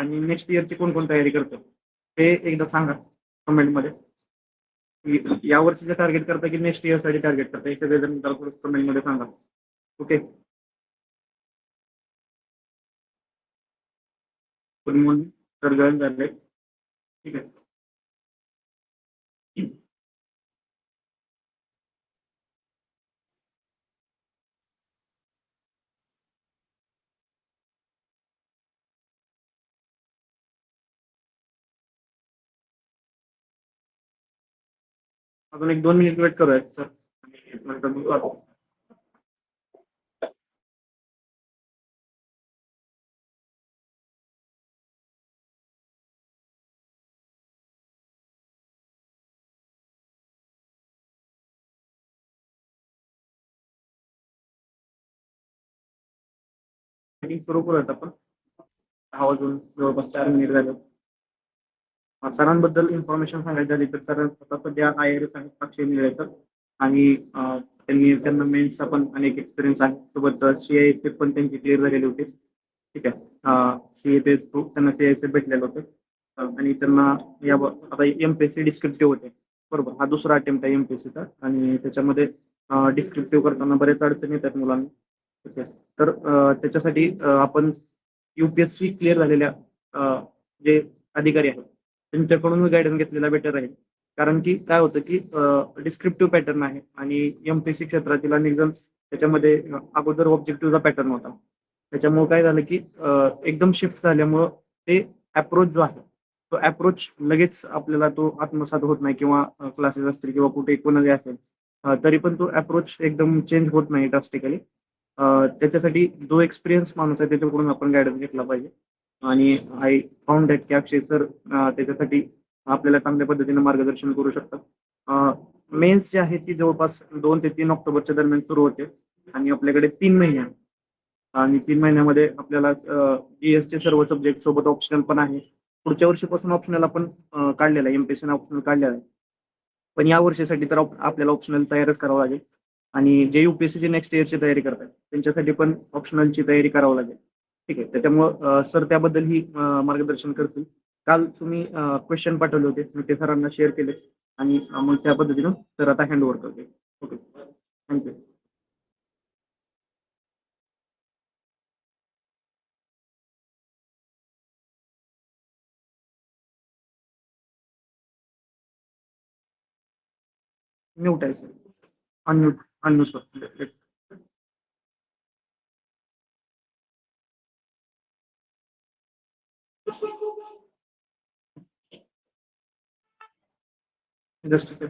आणि नेक्स्ट इयरची कोण कोण तयारी करतं हे एकदा सांगा कमेंटमध्ये. या वर्षीचं टार्गेट करता की नेक्स्ट इयरसाठी टार्गेट करता हे सगळेजण कमेंटमध्ये सांगा. Okay, good morning sir, join झाले. ठीक आहे. अजून 1-2 मिनिट वेट करूयात सर. नंतर बघू आपण. मीटिंग सुरू करूयात आपण. वाजून जवळपास 4 मिनिट झाले. सरांबद्दल इन्फॉर्मेशन सांगायची झाली तर सर आता सध्या IAS आणि अक्षय निळेकर आणि त्यांना मेन्सचा पण अनेक एक्सपिरियन्स आहे. सोबत CISF पण त्यांची क्लिअर झालेली होती. ठीक आहे. CA थ्रू त्यांना CISF भेटलेलं होतं आणि त्यांना आता MPSC डिस्क्रिप्टिव्ह होते. बरोबर, हा दुसरा अटेम्प्ट आहे MPSCचा आणि त्याच्यामध्ये डिस्क्रिप्टिव्ह करताना बरेच अडचणी येतात मुलांना. ठीक आहे. तर त्याच्यासाठी आपण UPSC क्लिअर झालेल्या जे अधिकारी आहेत त्यांच्याकडून गायडन्स घेतलेला बेटर आहे. कारण की काय होतं की डिस्क्रिप्टिव्ह पॅटर्न आहे आणि MPSC क्षेत्रातील अनेक जण त्याच्यामध्ये अगोदर ऑब्जेक्टिव्हचा पॅटर्न होता. त्याच्यामुळे काय झालं की एकदम शिफ्ट झाल्यामुळं ते अप्रोच जो आहे तो अप्रोच लगेच आपल्याला तो आत्मसात होत नाही किंवा क्लासेस असतील किंवा कुठे कोणाही असेल तरी पण तो अप्रोच एकदम चेंज होत नाही ड्रास्टिकली. त्याच्यासाठी जो एक्सपिरियन्स माणूस आहे त्याच्याकडून आपण गायडन्स घेतला पाहिजे आणि आय फाउंड दॅट की अक्षय सर त्याच्यासाठी आपल्याला चांगल्या पद्धतीने मार्गदर्शन करू शकतात. मेन्स जे आहे ती जवळपास 2 ते 3 ऑक्टोबरच्या दरम्यान सुरू होते आणि आपल्याकडे 3 महिने आहेत आणि 3 महिन्यामध्ये आपल्याला GS चे सर्व सब्जेक्ट सोबत ऑप्शनल पण आहे. पुढच्या वर्षीपासून ऑप्शनल आपण काढलेला आहे, MPSC ऑप्शनल काढलेला आहे. पण या वर्षीसाठी तर आपल्याला ऑप्शनल तयारच करावं लागेल आणि जे UPSC नेक्स्ट इयरची तयारी करतात त्यांच्यासाठी पण ऑप्शनलची तयारी करावं लागेल. ठीक आहे. त्याच्यामुळं सर त्याबद्दलही मार्गदर्शन करतील. काल तुम्ही क्वेश्चन पाठवले होते, मी ते सरांना शेअर केले आणि मग त्या पद्धतीनं सर आता हँडओव्हर करते. Okay, thank you. म्यूट आहे sir, unmute unmute sir. Just sir.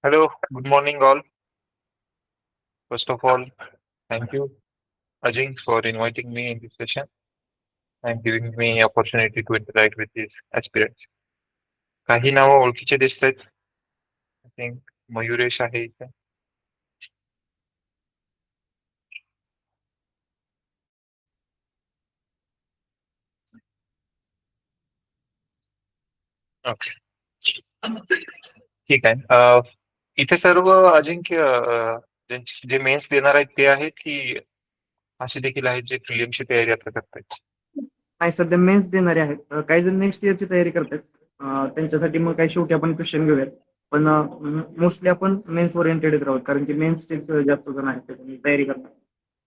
Hello, good morning all. First of all, thank you, Ajin, for inviting me in this session and giving me opportunity to interact with these aspirants. काही नावं ओळखीचे दिसत आहेत. I think Mayuresh आहे इथे. Okay, ठीक आहे. इथे सर्व अजिंक्य जे मेन्स देणार आहेत ते आहेत की असे देखील आहेत जे प्रिलिम्सची तयारी आता करतायत? नाही, सध्या मेन्स देणारे आहेत. काही जण नेक्स्ट इयरची तयारी करतात. त्यांच्यासाठी मग काही शेवटी आपण क्वेश्चन घेऊयात. पण मोस्टली आपण मेन्स ओरिएंटेड राहू कारण की मेन्सचे जास्त जण आहेत त्याच्यामुळे तयारी करतात.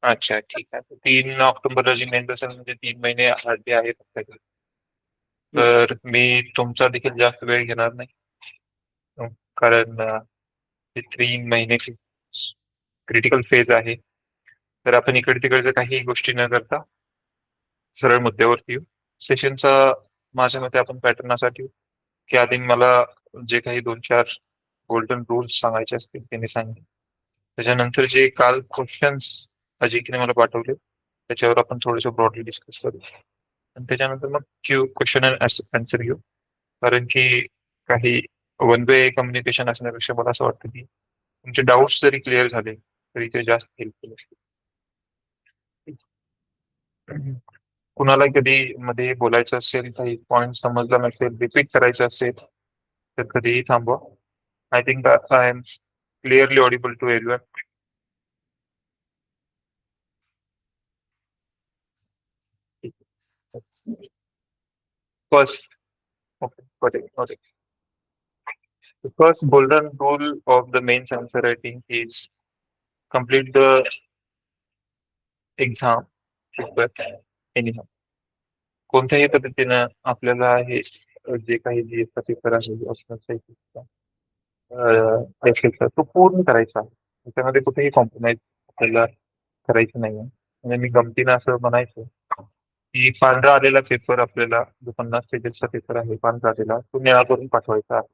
अच्छा, ठीक आहे. 3 ऑक्टोबरला जी मेन्स असेल म्हणजे 3 महिने आधी आहेत आपल्याकडे. तर मी तुमचा देखील जास्त वेळ घेणार नाही कारण हे 3 महिने क्रिटिकल फेज आहे. तर आपण इकडे तिकडे काही गोष्टी न करता सरळ मुद्द्यावरती येऊ. सेशनचा माझ्या मते आपण पॅटर्न असा ठेवू की आधी मला जे काही 2-4 गोल्डन रूल्स सांगायचे असतील ते मी सांगेन. त्याच्यानंतर जे काल क्वेश्चन्स अजिंक्यने मला पाठवले त्याच्यावर आपण थोडंसं ब्रॉडली डिस्कस करू आणि त्याच्यानंतर मग क्वेश्चन अँड आन्सर घेऊ. कारण की काही वन वे कम्युनिकेशन असण्यापेक्षा मला असं वाटतं की तुमचे डाऊट्स जरी क्लिअर झाले तरी ते जास्त हेल्पफुल असते. कुणाला कधी मध्ये बोलायचं असेल, काही पॉईंट समजला नसेल, रिपीट करायचं असेल तर कधीही थांबवा. I think I am clearly audible to everyone. First, okay, got it, got it. The first golden rule of the mains answer writing is complete the exam paper anyhow. कोणत्याही पद्धतीनं आपल्याला हे जे काही जीएसचा पेपर आहे एक्सेलचा तो पूर्ण करायचा आहे. त्याच्यामध्ये कुठेही कॉम्प्रोमाइज आपल्याला करायचं नाही. म्हणजे मी गमतीनं असं म्हणायचं की पांढरा आलेला पेपर आपल्याला जो 50 पेजेसचा पेपर आहे पांढरा आलेला तो निळा करून पाठवायचा आहे.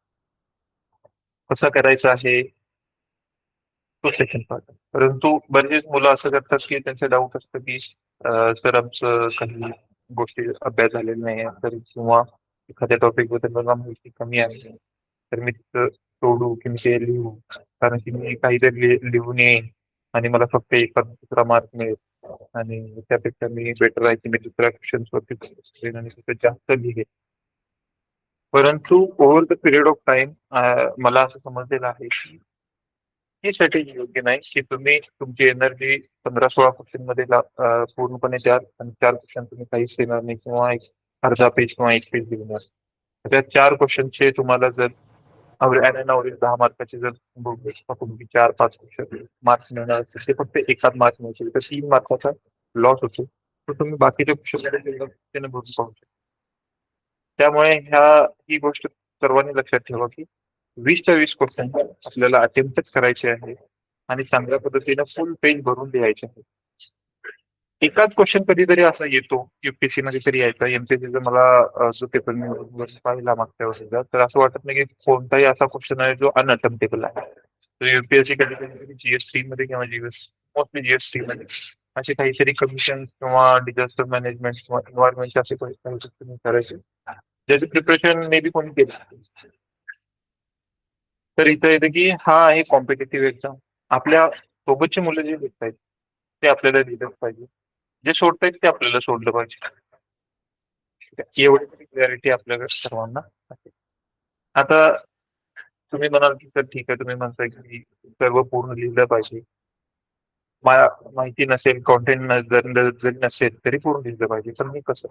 कसं करायचं आहे तो सेकंड पार्ट. परंतु बरेच मुलं असं करतात की त्यांचं डाऊट असतं की सर आमचं काही गोष्टी अभ्यास झालेला नाही आहे तर किंवा एखाद्या टॉपिक बद्दल मला माहिती कमी आहे तर मी तिथं सोडू की मी ते लिहू, कारण की मी काहीतरी लिहून येईन आणि मला फक्त एका दुसरा मार्क मिळेल आणि त्यापेक्षा मी बेटर आहे की मी दुसऱ्या क्वेश्चन वरती focus करेन आणि तिथे जास्त लिहेन. परंतु over the period of time मला असं समजलेलं आहे की ही स्ट्रॅटेजी योग्य नाही की तुम्ही तुमची एनर्जी 15-16 क्वेश्चन मध्ये पूर्णपणे द्याल आणि 4 क्वेश्चन तुम्ही काहीच देणार नाही किंवा एक अर्धा पेज किंवा 1 पेज लिहिणार. त्या 4 क्वेश्चनचे तुम्हाला जर ॲव्हरेज 10 मार्काचे जर तुम्ही 4-5 क्वेश्चन मार्क्स मिळणार तर ते फक्त एकाच मार्क मिळतील तर 3 मार्काचा लॉस होतो. तर तुम्ही बाकीच्या क्वेश्चन भरून पाहू शकता. त्यामुळे ही गोष्ट सर्वांनी लक्षात ठेवा की 20च्या 20 क्वेश्चन आपल्याला अटेम्प्टच करायचे आहे आणि चांगल्या पद्धतीने फुल पेज भरून लिहायचे आहे. एकाच क्वेश्चन कधीतरी असा येतो युपीएससी मध्ये तरी यायचा. एमपीएससीचा मला जो पेपर मी पाहिला मागच्या वर्षीचा तर असं वाटत नाही की कोणताही असा क्वेश्चन आहे जो अनअटेम्प्टेबल आहे. तर युपीएससी कधी जीएसटी मध्ये किंवा मोस्टली जीएसटी मध्ये असे काहीतरी कमिशन किंवा डिझास्टर मॅनेजमेंट किंवा एन्व्हायरमेंटचे असे काही करायचे ज्याचं प्रिपरेशन मे बी कोणी केलं. तर इथं येतं की हा आहे कॉम्पिटेटिव्ह एक्झाम. आपल्या सोबतची मुलं जे लिहित आहेत ते आपल्याला लिहिलंच पाहिजे, जे सोडतायत ते आपल्याला सोडलं पाहिजे. एवढी तरी क्लॅरिटी आपल्याकडे सर्वांना आहे. आता तुम्ही म्हणाल की सर ठीक आहे, तुम्ही म्हणताय की सर्व पूर्ण लिहिलं पाहिजे, माहिती नसेल कॉन्टेंट जरी नसेल तरी पूर्ण लिहिलं पाहिजे, तर मी कसं?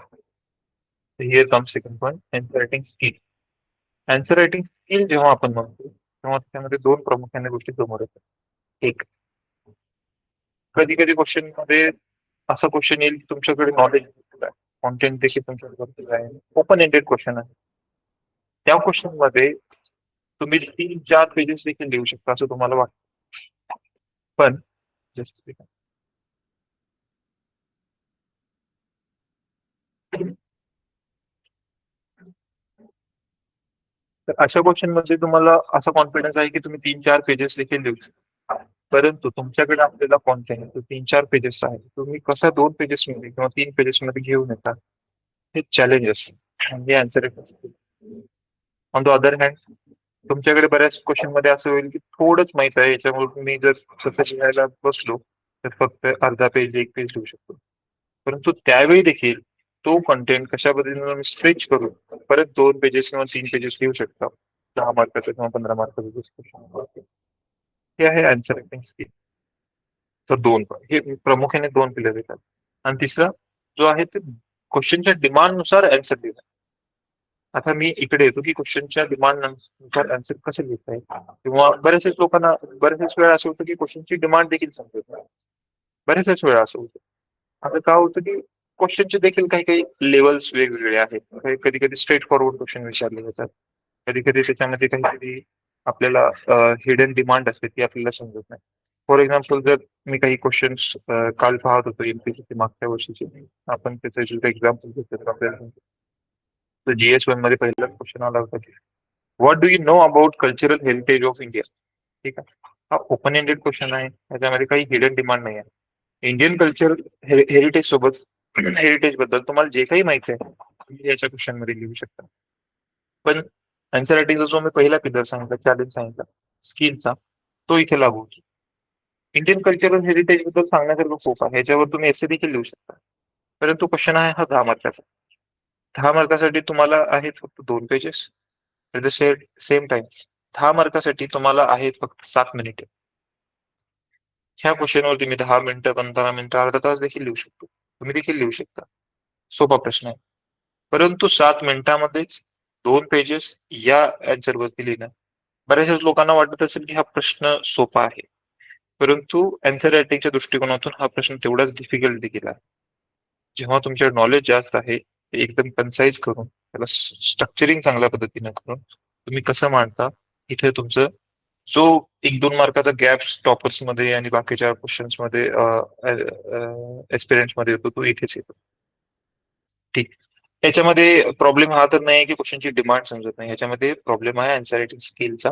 Here comes second point, answer writing skill. Answer writing skill जेव्हा आपण म्हणतो तेव्हा त्यामध्ये 2 प्रामुख्याने गोष्टी समोर येतात. एक, कधी कधी क्वेश्चन मध्ये असा क्वेश्चन येईल तुमच्याकडे नॉलेज कॉन्टेंट देखील तुमच्याकडे आहे, ओपन एंडेड क्वेश्चन आहे. त्या क्वेश्चन मध्ये तुम्ही 3-4 पेजेस देखील लिहू शकता असं तुम्हाला वाटतं. पण तर अशा क्वेश्चन मध्ये तुम्हाला असा कॉन्फिडन्स आहे की तुम्ही 3-4 पेजेस देखील लिहू शकता. परंतु तुमच्याकडे आपल्याला कॉन्टेंट 3-4 पेजेस आहे, तुम्ही कसा 2 पेजेस मध्ये किंवा 3 पेजेस मध्ये घेऊन येतात हे चॅलेंज असतं. म्हणजे answer on the other hand तुमच्याकडे बऱ्याच क्वेश्चन मध्ये असं होईल की थोडंच माहित आहे, याच्यामुळे मी जर स्वतः लिहायला बसलो तर फक्त अर्धा पेज 1 पेज लिहू शकतो. परंतु त्यावेळी देखील तो कंटेंट कशा पद्धतीने स्ट्रेच करून परत 2 पेजेस किंवा 3 पेजेस लिहू शकता 10 मार्काचं किंवा 15 मार्काचं डिस्कशन. हे आहे आन्सर रायटिंग स्किल. तर 2 हे प्रामुख्याने 2 पिलर येतात. आणि तिसरा जो आहे ते क्वेश्चनच्या डिमांड नुसार आन्सर देणं. आता मी इकडे येतो की क्वेश्चनच्या डिमांड नुसार आन्सर कसं लिहिता येईल, किंवा बऱ्याच लोकांना बऱ्याच वेळा असं होतं की क्वेश्चनची डिमांड देखील समजत नाही. बऱ्याच वेळा असं होतं. आता काय होतं की क्वेश्चनचे देखील काही काही लेवल्स वेगवेगळे आहेत. कधी कधी स्ट्रेट फॉरवर्ड क्वेश्चन विचारले जातात, कधी कधी त्याच्यामध्ये काहीतरी आपल्याला हिडन डिमांड असते ती आपल्याला समजत नाही. फॉर एक्झाम्पल जर मी काही क्वेश्चन्स काल पाहत होतो एमपीएससी मागच्या वर्षीचे, आपण त्याचं एक्झाम्पल घेतलं तर आपल्याला तर GS1 मध्ये पहिला क्वेश्चन आला होता की what do you know about cultural heritage of India. ठीक आहे, हा ओपन एंडेड क्वेश्चन आहे, त्याच्यामध्ये काही हिडन डिमांड नाही आहे. इंडियन कल्चर हेरिटेज सोबत हेरिटेज बद्दल तुम्हाला जे काही माहिती आहे तुम्ही याच्या क्वेश्चन मध्ये लिहू शकता. पण आन्सर रायटिंगचा जो मी पहिला पिलर सांगितला, चॅलेंज सांगितला स्किलचा, तो इथे लागू होतो. इंडियन कल्चरल हेरिटेज बद्दल सांगण्यासारखं खूप आहे, ह्याच्यावर तुम्ही एसे देखील लिहू शकता. परंतु क्वेश्चन आहे हा 10 मार्काचा. 10 मार्कासाठी तुम्हाला आहेत फक्त 2 pages. At the same time 10 मार्कासाठी तुम्हाला आहेत फक्त 7 मिनिटे. ह्या क्वेश्चनवरती मी 10 मिनिटं, 15 मिनिटं, अर्धा तास देखील लिहू शकतो. तुम्ही देखील लिहू शकता. सोपा प्रश्न आहे. परंतु 7 मिनिटामध्येच 2 पेजेस या answer वरती लिहिणं. बऱ्याचशाच लोकांना वाटत असेल की हा प्रश्न सोपा आहे. परंतु आन्सर रायटिंगच्या दृष्टिकोनातून हा प्रश्न तेवढाच डिफिकल्ट देखील आहे. जेव्हा तुमच्याकडे नॉलेज जास्त आहे, ते एकदम कन्साइज करून, त्याला स्ट्रक्चरिंग चांगल्या पद्धतीने करून तुम्ही कसं मांडता, इथे तुमचं जो 1-2 मार्काचा गॅप टॉपर्स मध्ये आणि बाकीच्या क्वेश्चन्स मध्ये एक्सपिरियन्स मध्ये येतो, तो इथेच येतो. ठीक. याच्यामध्ये प्रॉब्लेम हा तर नाही की क्वेश्चनची डिमांड समजत नाही. याच्यामध्ये प्रॉब्लेम आहे आन्सर रायटिंग स्किलचा,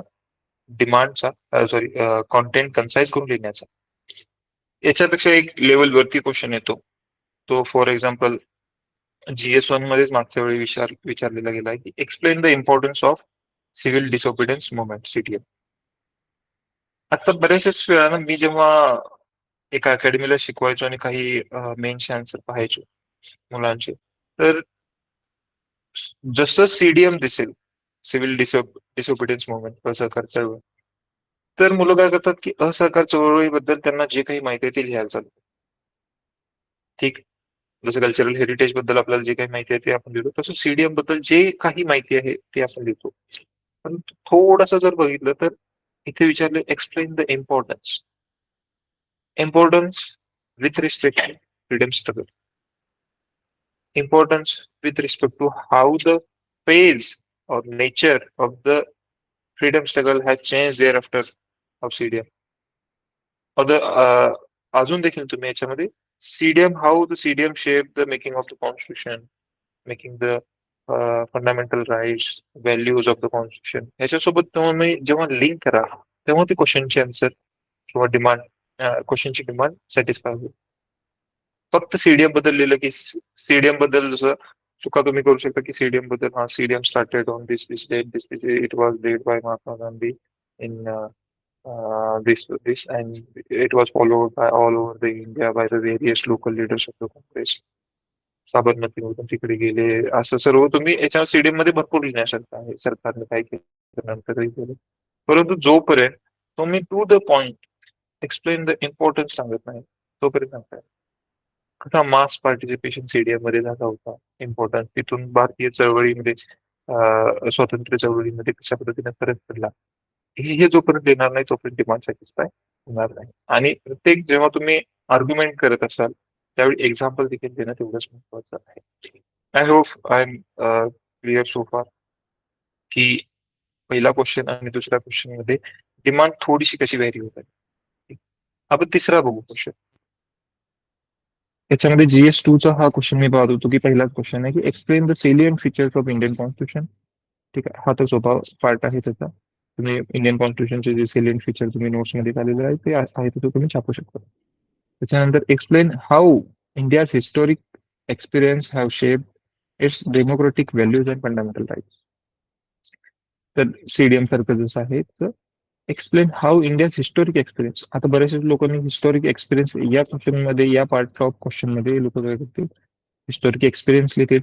डिमांडचा, सॉरी, कॉन्टेंट कन्साइज करून लिहिण्याचा. याच्यापेक्षा एक लेवल वरती क्वेश्चन येतो. तो फॉर एक्झाम्पल GS1 मध्येच मागच्या वेळी विचारलेला गेला आहे की explain the importance of civil disobedience movement, CDM. आता बऱ्याचशाच वेळा मी जेव्हा एका अकॅडमीला शिकवायचो आणि काही मेन्सचे आन्सर पाहायचो मुलांचे, तर जसं CDM दिसेल, सिव्हिल डिसओबिडियन्स मुवमेंट, असहकार चळवळ, तर मुलं काय करतात की असहकार चळवळीबद्दल त्यांना जे काही माहिती आहे ते लिहायला चालू. ठीक. जसं कल्चरल हेरिटेज बद्दल आपल्याला जे काही माहिती आहे ते आपण लिहितो, तसं CDM बद्दल जे काही माहिती आहे ते आपण लिहितो. पण थोडंसं जर बघितलं तर इथे विचारले explain the importance with respect to freedom struggle. Importance with respect to how the phase or nature of the freedom struggle has changed thereafter of CDM. अजून देखील तुम्ही याच्यामध्ये CDM, how the CDM shaped the making of the constitution, making the fundamental rights, values of the constitution. ह्याच्यासोबत तुम्ही जेव्हा link करा, तेव्हा ते क्वेश्चनचे आन्सर किंवा डिमांड, क्वेश्चनची डिमांड सॅटिस्फाय होईल. फक्त CDM बद्दल लिहिलं की CDM बद्दल जसं चुका तुम्ही करू शकता की CDM बद्दल, हा CDM started on this date, it was led by Mahatma Gandhi in this and it was followed by all over the India by the various local leaders of the Congress. साबरमतीमधून तिकडे गेले, असं सर्व तुम्ही याच्या CDM मध्ये भरपूर लिहिण्यासारखं आहे. सरकारने काय केलं, नंतर काही केलं. परंतु जोपर्यंत तुम्ही to the point explain the importance सांगत नाही, तोपर्यंत सांगताय. कसा मास पार्टिसिपेशन CDM मध्ये झाला होता, इम्पॉर्टन्स, तिथून भारतीय चळवळीमध्ये, स्वातंत्र्य चळवळीमध्ये कशा पद्धतीने फरक पडला, हे जोपर्यंत येणार नाही तोपर्यंत डिमांड सॅटिस्फाय होणार नाही. आणि प्रत्येक जेव्हा तुम्ही आर्ग्युमेंट करत असाल त्यावेळी एक्झाम्पल देखील देणं तेवढंच महत्वाचं आहे. I hope I am clear so far की पहिला क्वेश्चन आणि दुसऱ्या क्वेश्चन मध्ये डिमांड थोडीशी कशी व्हॅरी होत आहे. आपण तिसरा बघू क्वेश्चन. याच्यामध्ये GS2 चा हा क्वेश्चन मी पाहत होतो की पहिलाच क्वेश्चन आहे की explain the salient features of Indian constitution. ठीक आहे, हा तर सोपा पार्ट आहे त्याचा. तुम्ही इंडियन कॉन्स्टिट्यूशनचे जे सेलियंट फीचर तुम्ही नोट्स मध्ये आलेले आहे ते आहे, ते तुम्ही छापू शकता. त्याच्यानंतर explain how India's historic experience have shaped its democratic values and fundamental rights. तर CDM सारखं जसं आहे तर explain how India's historic experience. आता बऱ्याचशा लोकांनी हिस्टोरिक एक्सपिरियन्स या क्वेश्चन मध्ये, या पार्ट ऑफ क्वेश्चन मध्ये लोक काय करतील, हिस्टोरिक एक्सपिरियन्स लिहितील.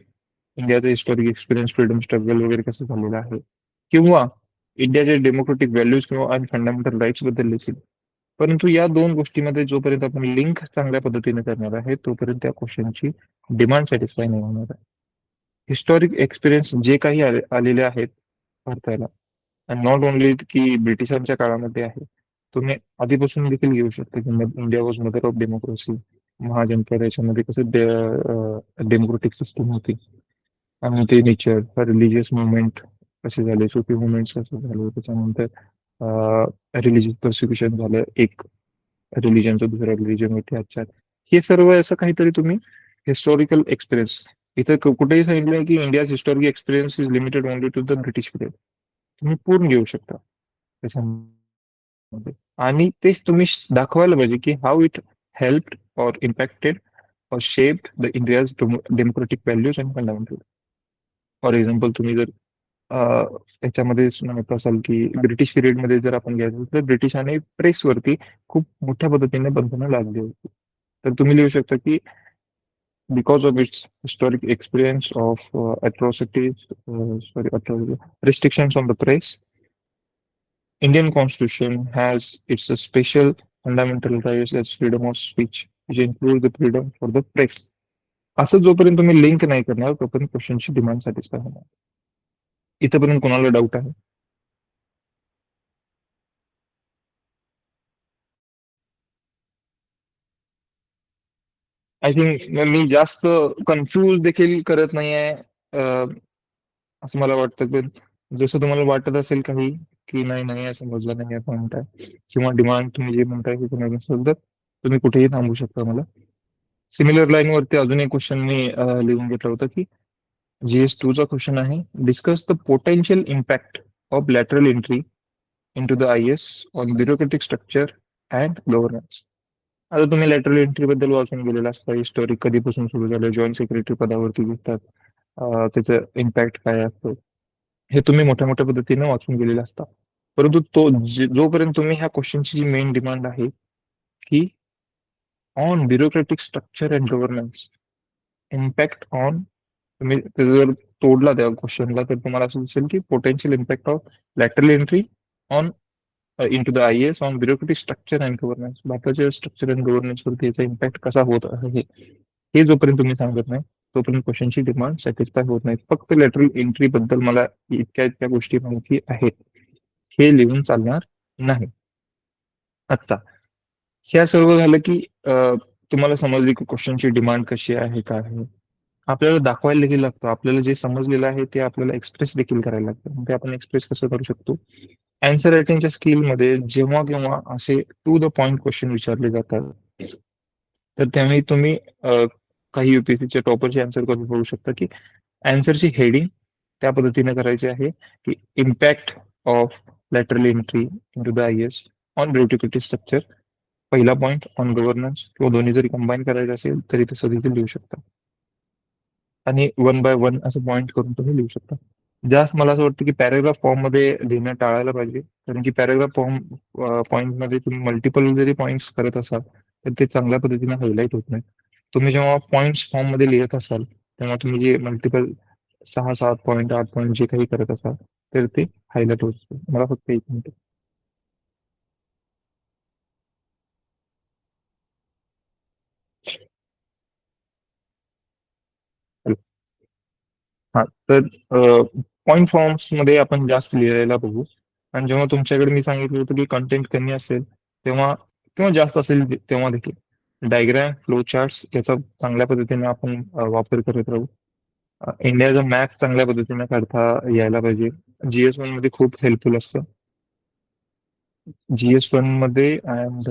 इंडियाचा हिस्टोरिक एक्सपिरियन्स, फ्रीडम स्ट्रगल वगैरे कसं झालेलं आहे, किंवा इंडियाचे डेमोक्रेटिक व्हॅल्यूज किंवा फंडामेंटल राईट्स बद्दल लिहितील. परंतु या दोन गोष्टीमध्ये जोपर्यंत आपण लिंक चांगल्या पद्धतीने करणार आहे तोपर्यंत त्या क्वेश्चनची डिमांड सॅटिस्फाय नाही होणार आहे. हिस्टॉरिक एक्सपिरियन्स जे काही आलेले आहेत भारताला, आणि नॉट ओनली की ब्रिटिशांच्या काळामध्ये आहे, तुम्ही आधीपासून देखील घेऊ शकता की India was mother of democracy, Mahajanapada, याच्यामध्ये कसं डेमोक्रेटिक सिस्टम होती, आणि ते नेचर, रिलिजियस मुवमेंट कसे झाले, सुफी मुवमेंट कसे झाले, त्याच्यानंतर रिलिजियस प्रोसिक्युशन झालं, एक रिलिजनचं दुसऱ्या रिलिजनवरती अत्याचार, हे सर्व असं काहीतरी तुम्ही हिस्टॉरिकल एक्सपिरियन्स, इथं कुठेही सांगितलं की India's historic experience is limited only to the British period, तुम्ही पूर्ण घेऊ शकता त्याच्यामध्ये. आणि तेच तुम्ही दाखवायला पाहिजे की how it helped or impacted or shaped the India's democratic values and fundamentals. For example तुम्ही जर याच्यामध्ये म्हणत असाल की ब्रिटिश पिरियडमध्ये जर आपण घ्यायचं तर ब्रिटिशांनी प्रेसवरती खूप मोठ्या पद्धतीने बंधनं लादली होती. तर तुम्ही लिहू शकता की because of its historic experience of restrictions on the press, Indian Constitution has its a special fundamental rights as freedom of speech, which includes the freedom for the press. असं जोपर्यंत तुम्ही लिंक नाही करणार तोपर्यंत क्वेश्चनची डिमांड सॅटिस्फाय होणार. इथपर्यंत कोणाला doubt आहे? आय थिंक मी जास्त कन्फ्यूज देखील करत नाहीये असं मला वाटतं. पण जसं तुम्हाला वाटत असेल काही की नाही नाही असं समजलं नाही पॉईंट आहे किंवा डिमांड तुम्ही जे म्हणताय ते तुम्ही नसेल तर तुम्ही कुठेही थांबू शकता. मला सिमिलर लाईन वरती अजून एक क्वेश्चन मी लिहून घेतलं होतं की GS2 चा क्वेश्चन आहे, discuss the potential impact of lateral entry into the IS on bureaucratic structure and governance. आता तुम्ही लॅटरल एंट्री बद्दल वाचून गेलेला असता, हिस्टोरी कधीपासून सुरू झालं, जॉईंट सेक्रेटरी पदावरती घेतात, त्याचं इम्पॅक्ट काय असतो हे तुम्ही मोठ्या मोठ्या पद्धतीने वाचून गेलेला असता. परंतु जोपर्यंत तुम्ही ह्या क्वेश्चनची जी मेन डिमांड आहे की on bureaucratic structure and governance impact on, तुम्ही त्याचा जर तोडला त्या क्वेश्चनला तर तुम्हाला असं दिसेल की potential impact of lateral entry on into the IAS on bureaucratic structure and governance. भारताच्या स्ट्रक्चर अँड गव्हर्नन्स वरती याचा इम्पॅक्ट कसा होत आहे हे जोपर्यंत तुम्ही सांगत नाही तोपर्यंत क्वेश्चनची डिमांड सॅटिस्फाय होत नाही. फक्त लॅटरल एंट्री बद्दल मला इतक्या इतक्या गोष्टी माहिती आहेत हे लिहून चालणार नाही. आता ह्या सर्व झालं की तुम्हाला समजली की क्वेश्चनची डिमांड कशी आहे काय आहे. आपल्याला दाखवायला देखील लागतं, आपल्याला जे समजलेलं आहे ते आपल्याला एक्सप्रेस देखील करायला लागतं. ते आपण एक्सप्रेस कसं करू शकतो? अँसर रायटिंगच्या स्किलमध्ये जेव्हा केव्हा असे टू द पॉइंट क्वेश्चन विचारले जातात तर त्यावेळी तुम्ही काही युपीएससीच्या टॉपरचे आन्सर करू करू शकता की आन्सरची हेडिंग त्या पद्धतीने करायची आहे की impact of lateral entry into the IAS on bureaucratic structure, पहिला पॉईंट ऑन गव्हर्नन्स, किंवा दोन्ही जरी कंबाईन करायचं असेल तरी तसं देखील लिहू शकता आणि वन बाय वन असं पॉईंट करून तुम्ही लिहू शकता. जास्त मला असं वाटतं की पॅरेग्राफ फॉर्म मध्ये लिहिणं टाळायला पाहिजे, कारण की पॅरेग्राफ फॉर्म पॉईंट मध्ये तुम्ही मल्टिपल जरी पॉईंट्स करत असाल तर ते चांगल्या पद्धतीने हायलाईट होत नाही. तुम्ही जेव्हा पॉईंट्स फॉर्म मध्ये लिहित असाल तेव्हा तुम्ही जे मल्टिपल 6, 7 पॉईंट 8 पॉईंट जे काही करत असाल तर ते हायलाईट होत. मला फक्त एक मिनिट. हा तर पॉईंट फॉर्म्स मध्ये आपण जास्त लिहायला बघू. आणि जेव्हा तुमच्याकडे मी सांगितलं होतं की कंटेंट कमी असेल तेव्हा किंवा जास्त असेल तेव्हा देखील डायग्राम फ्लो चार्ट्स याचा चांगल्या पद्धतीने आपण वापर करत राहू. इंडियाचा मॅप चांगल्या पद्धतीने काढता यायला पाहिजे. GS1 मध्ये खूप हेल्पफुल असतं. GS1 मध्ये अँड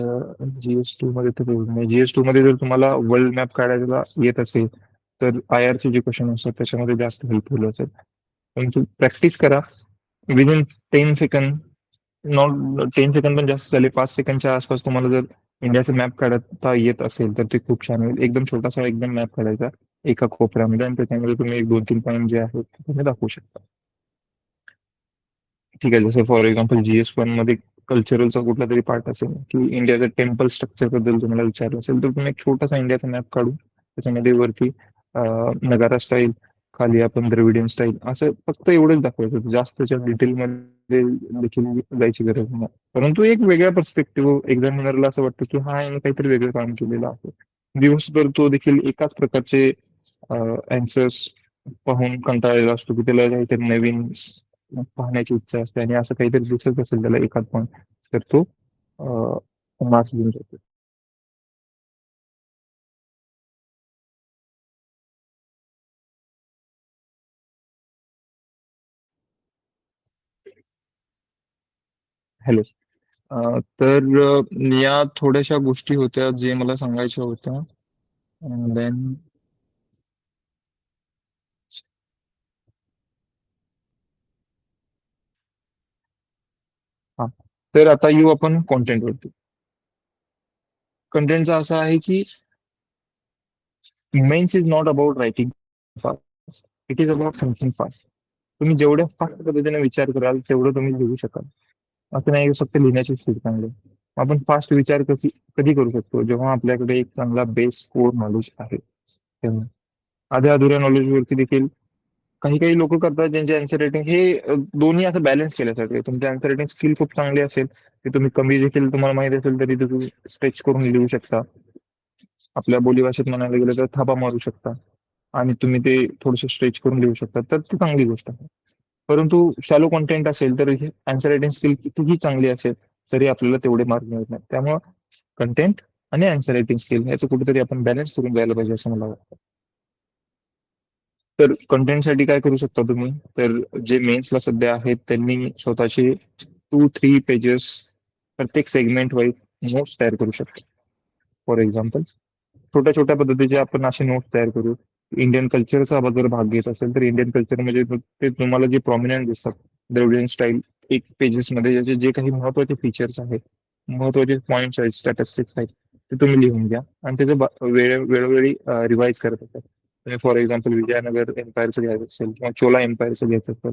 GS2 मध्ये तर नाही. GS2 मध्ये जर तुम्हाला वर्ल्ड मॅप काढायला येत असेल तर IR चे जे क्वेश्चन असतात त्याच्यामध्ये जास्त हेल्पफुल असेल. परंतु प्रॅक्टिस करा. विदिन 10 सेकंद, नॉट 10 सेकंद पण जास्त झाले, 5 सेकंदच्या आसपास तुम्हाला जर इंडियाचा मॅप काढता येत असेल तर ते खूप छान होईल. एकदम छोटासा एकदम मॅप काढायचा एका कोपऱ्यामध्ये आणि त्याच्यामध्ये तुम्ही 1, 2, 3 पॉईंट जे आहेत ते तुम्ही दाखवू शकता. ठीक आहे, जसं फॉर एक्झाम्पल GS1 मध्ये कल्चरलचा कुठला तरी पार्ट असेल की इंडियाचं टेम्पल स्ट्रक्चर बद्दल तुम्हाला विचारलं असेल तर तुम्ही एक छोटासा इंडियाचा मॅप काढून त्याच्यामध्ये वरती नगारा स्टाईल, खाली आपण द्रविडियन स्टाईल, असं फक्त एवढंच दाखवायचं. जास्त त्याच्या डिटेलमध्ये देखील जायची गरज नाही. परंतु एक वेगळ्या पर्स्पेक्टिव्ह एक्झामिनरला असं वाटतं की हा याने काहीतरी वेगळं काम केलेलं आहे. दिवसभर तो देखील एकाच प्रकारचे अँसर्स पाहून कंटाळलेला असतो की त्याला काहीतरी नवीन पाहण्याची इच्छा असते आणि असं काहीतरी दिसत असेल त्याला एखाद पॉईंट तर तो मार्क्स घेऊन जातो. हॅलो. तर या थोड्याशा गोष्टी होत्या जे मला सांगायच्या होत्या. देन हा, तर आता येऊ आपण कॉन्टेंट वरती. कंटेंटचा असा आहे की mains is not about writing fast, it is about thinking fast. तुम्ही जेवढ्या फास्ट पद्धतीने विचार कराल तेवढं तुम्ही लिहू शकाल. असं नाही की फक्त लिहिण्याची स्पीड चांगली आहे. आपण फास्ट विचार कधी करू शकतो जेव्हा आपल्याकडे एक चांगला बेस कोर नॉलेज आहे तेव्हा. आध्या अधुऱ्या नॉलेज वरती देखील काही काही लोक करतात ज्यांचे आन्सर रायटिंग हे दोन्ही असं बॅलन्स केल्यासारखे. तुमचे आन्सर रायटिंग स्किल खूप चांगली असेल ते तुम्ही कमी देखील तुम्हाला माहित असेल तरी तुम्ही स्ट्रेच करून लिहू शकता. आपल्या बोलीभाषेत म्हणायला गेलं तर थापा मारू शकता आणि तुम्ही ते थोडेसे स्ट्रेच करून लिहू शकता, तर ती चांगली गोष्ट आहे. परंतु शॅलो कॉन्टेंट असेल तर आन्सर रायटिंग स्किल कितीही चांगली असेल तरी आपल्याला तेवढे मार्क मिळत नाही. त्यामुळे कंटेंट आणि आन्सर रायटिंग स्किल याचं कुठेतरी आपण बॅलन्स करून द्यायला पाहिजे असं मला वाटतं. तर कंटेंटसाठी काय करू शकता तुम्ही, तर जे मेन्सला सध्या आहेत त्यांनी स्वतःचे 2-3 पेजेस प्रत्येक सेगमेंट वाईज नोट्स तयार करू शकता. फॉर एक्झाम्पल छोट्या छोट्या पद्धतीचे आपण असे नोट्स तयार करू. इंडियन कल्चरचा जर भाग घेत असेल तर इंडियन कल्चर म्हणजे ते तुम्हाला जे प्रॉमिनंट दिसतात द्रविडियन स्टाईल एक पेजेस मध्ये ज्याचे जे काही महत्वाचे फीचर्स आहेत, महत्वाचे पॉईंट्स आहेत, स्टॅटिस्टिक्स आहेत ते तुम्ही लिहून घ्या आणि त्याचे वेळोवेळी रिवाईज करत असाल. तुम्ही फॉर एक्झाम्पल विजयनगर एम्पायरचं घ्यायचं असेल किंवा चोला एम्पायरचं घ्यायचं असेल,